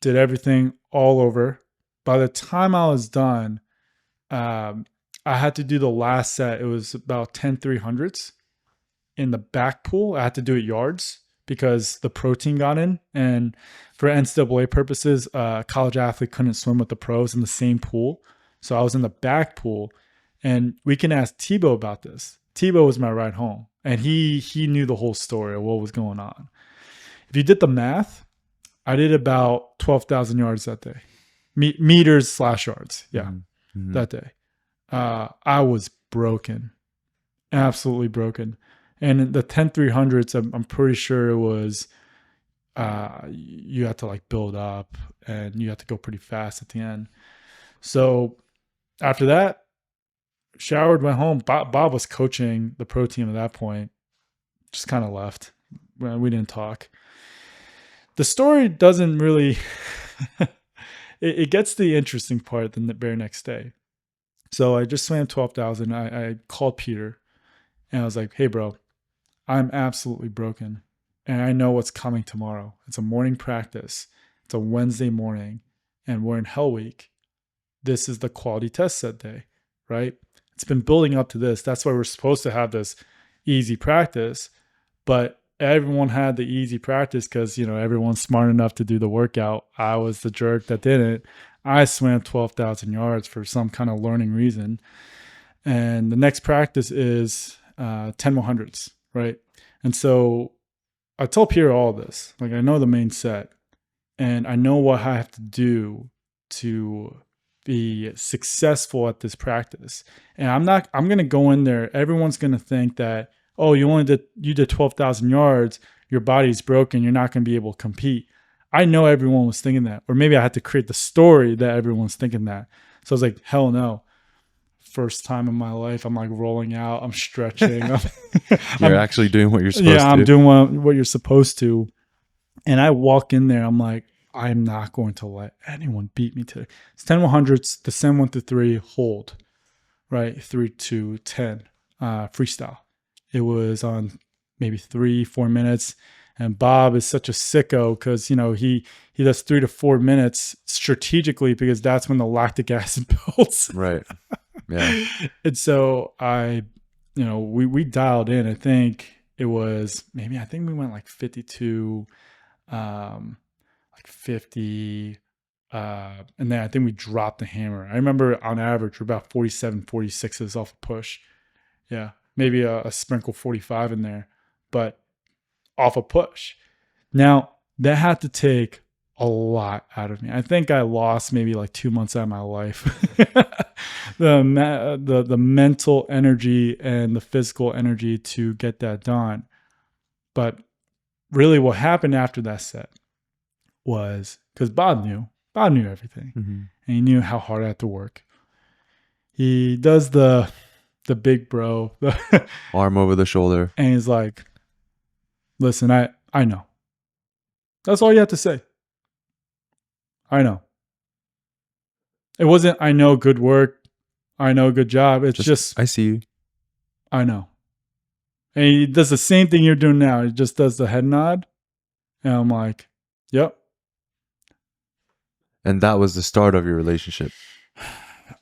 Did everything all over. By the time I was done, I had to do the last set. It was about 10 300s in the back pool. I had to do it yards because the pro team got in. And for NCAA purposes, college athlete couldn't swim with the pros in the same pool. So I was in the back pool. And we can ask Tebow about this. Tebow was my ride home. And he knew the whole story of what was going on. If you did the math, I did about 12,000 yards that day. Meters / yards. Yeah, that day. I was broken. Absolutely broken. And the 10 300s, I'm pretty sure it was, you had to like build up and you had to go pretty fast at the end. So after that, showered, went home. Bob was coaching the pro team at that point. Just kind of left. We didn't talk. The story doesn't really, it gets to the interesting part the very next day. So I just swam 12,000. I called Peter and I was like, hey, bro, I'm absolutely broken. And I know what's coming tomorrow. It's a morning practice. It's a Wednesday morning and we're in Hell Week. This is the quality test set day, right? It's been building up to this. That's why we're supposed to have this easy practice, but everyone had the easy practice because, everyone's smart enough to do the workout. I was the jerk that didn't. I swam 12,000 yards for some kind of learning reason. And the next practice is 10 100s, right? And so I told Pierre all this. Like, I know the main set and I know what I have to do to be successful at this practice. And I'm going to go in there. Everyone's going to think that, oh, you did 12,000 yards, your body's broken, you're not going to be able to compete. I know everyone was thinking that. Or maybe I had to create the story that everyone's thinking that. So I was like, hell no. First time in my life, I'm like rolling out, I'm stretching. You're actually doing what you're supposed to. Yeah, I'm doing what you're supposed to. And I walk in there, I'm like, I'm not going to let anyone beat me today. It's 10 100s, descend 1 to 3, hold, right? 3 to 10, freestyle. It was on maybe 3-4 minutes. And Bob is such a sicko because, he does 3 to 4 minutes strategically because that's when the lactic acid builds. Right. Yeah. And so we dialed in. I think it was I think we went like 52, like 50. And then I think we dropped the hammer. I remember on average, we're about 47, 46s off a push. Yeah. Maybe a sprinkle 45 in there, but off a push. Now, that had to take a lot out of me. I think I lost maybe like 2 months out of my life. The mental energy and the physical energy to get that done. But really what happened after that set was, because Bob knew everything. Mm-hmm. And he knew how hard I had to work. He does the big bro, arm over the shoulder. And he's like, listen, I know. That's all you have to say. I know. It wasn't, I know, good work. I know, good job. It's just I see you. I know. And he does the same thing you're doing now. He just does the head nod. And I'm like, yep. And that was the start of your relationship.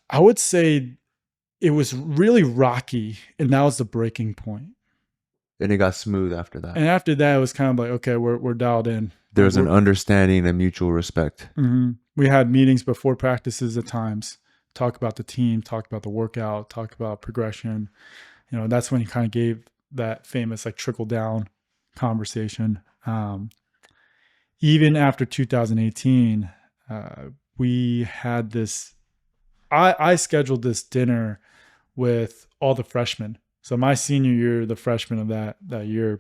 I would say it was really rocky, and that was the breaking point. And it got smooth after that. And after that, it was kind of like, okay, we're dialed in. There was an understanding and mutual respect. Mm-hmm. We had meetings before practices at times, talk about the team, talk about the workout, talk about progression. You know, that's when he kind of gave that famous like trickle down conversation. Even after 2018, we had this. I scheduled this dinner with all the freshmen. So my senior year, the freshmen of that year,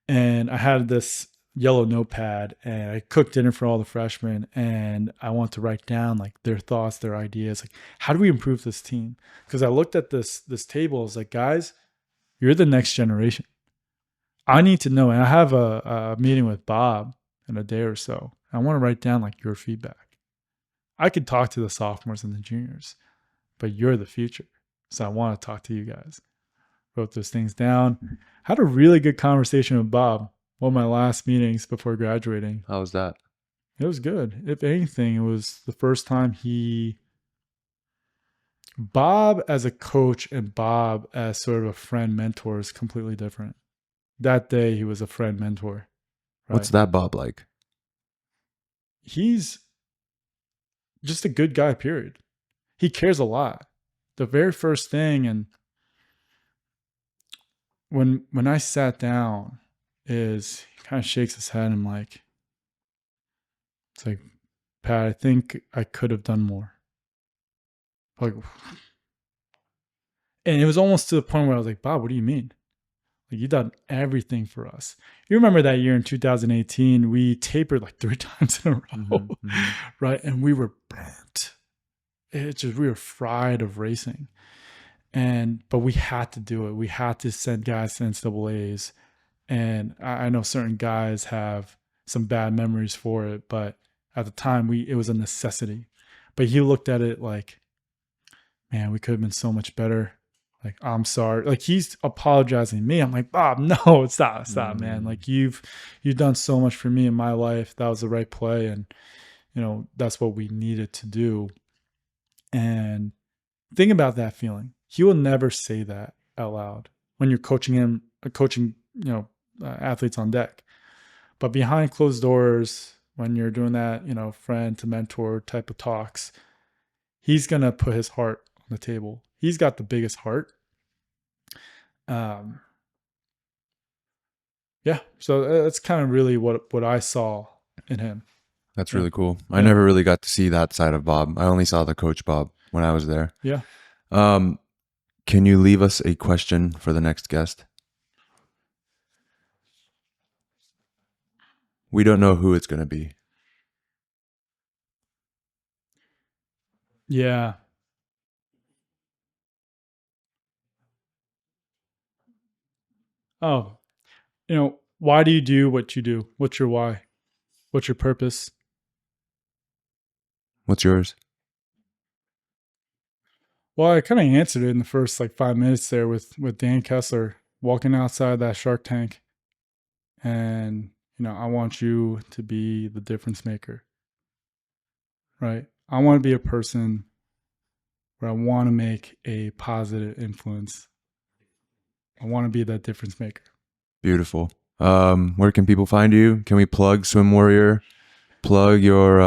and I had this yellow notepad and I cooked dinner for all the freshmen, and I want to write down like their thoughts, their ideas, like how do we improve this team? Because I looked at this table, I was like, guys, you're the next generation. I need to know, and I have a meeting with Bob in a day or so. I want to write down like your feedback. I could talk to the sophomores and the juniors, but you're the future. So I want to talk to you guys. Wrote those things down. Had a really good conversation with Bob. One of my last meetings before graduating. How was that? It was good. If anything, it was the first time Bob as a coach and Bob as sort of a friend mentor is completely different. That day he was a friend mentor. Right? What's that Bob like? He's just a good guy, period. He cares a lot. The very first thing, and when I sat down, is he kind of shakes his head and like, it's like, Pat, I think I could have done more. Like, and it was almost to the point where I was like, Bob, what do you mean? Like, you've done everything for us. You remember that year in 2018, we tapered like 3 times in a row, right? And we were burnt. We were fried of racing. But we had to do it. We had to send guys to NCAAs. And I know certain guys have some bad memories for it, but at the time it was a necessity. But he looked at it like, man, we could have been so much better. Like, I'm sorry. Like, he's apologizing to me. I'm like, Bob, no, stop, man. Like, you've done so much for me in my life. That was the right play. And, you know, that's what we needed to do. And think about that feeling. He will never say that out loud when you're coaching athletes on deck. But behind closed doors, when you're doing that, you know, friend to mentor type of talks, he's going to put his heart on the table. He's got the biggest heart. Yeah. So that's kind of really what I saw in him. That's really cool. Yeah. I never really got to see that side of Bob. I only saw the coach Bob when I was there. Yeah. Can you leave us a question for the next guest? We don't know who it's going to be. Yeah. Oh, you know, why do you do what you do? What's your why? What's your purpose? What's yours? Well, I kind of answered it in the first like 5 minutes there with Dan Kessler walking outside that Shark Tank. And, you know, I want you to be the difference maker, right? I want to be a person where I want to make a positive influence. I want to be that difference maker. Beautiful. Where can people find you? Can we plug Swim Warrior? Plug your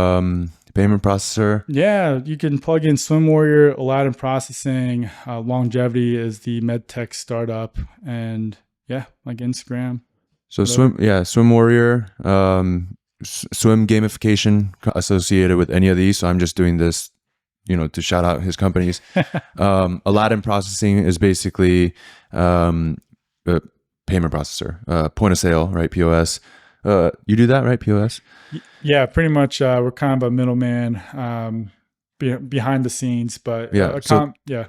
payment processor? Yeah, you can plug in Swim Warrior, Aladdin Processing. Longevity is the med tech startup, and yeah, like Instagram. So Swim Warrior, swim gamification associated with any of these. So I'm just doing this, you know, to shout out his companies. Aladdin Processing is basically a payment processor, point of sale, right? POS. You do that, right? POS? Yeah, pretty much. We're kind of a middleman behind the scenes, but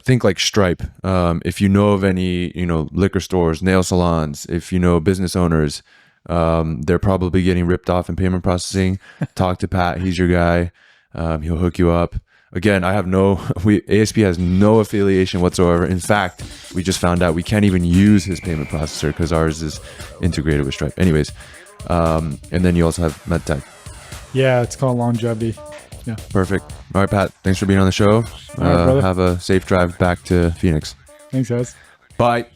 think like Stripe. If you know of any, you know, liquor stores, nail salons, if you know business owners, they're probably getting ripped off in payment processing. Talk to Pat; he's your guy. He'll hook you up. Again, ASP has no affiliation whatsoever. In fact, we just found out we can't even use his payment processor because ours is integrated with Stripe. Anyways, and then you also have MedTech. Yeah, it's called Longevity. Yeah. Perfect. All right, Pat. Thanks for being on the show. All right, brother. Have a safe drive back to Phoenix. Thanks, guys. Bye.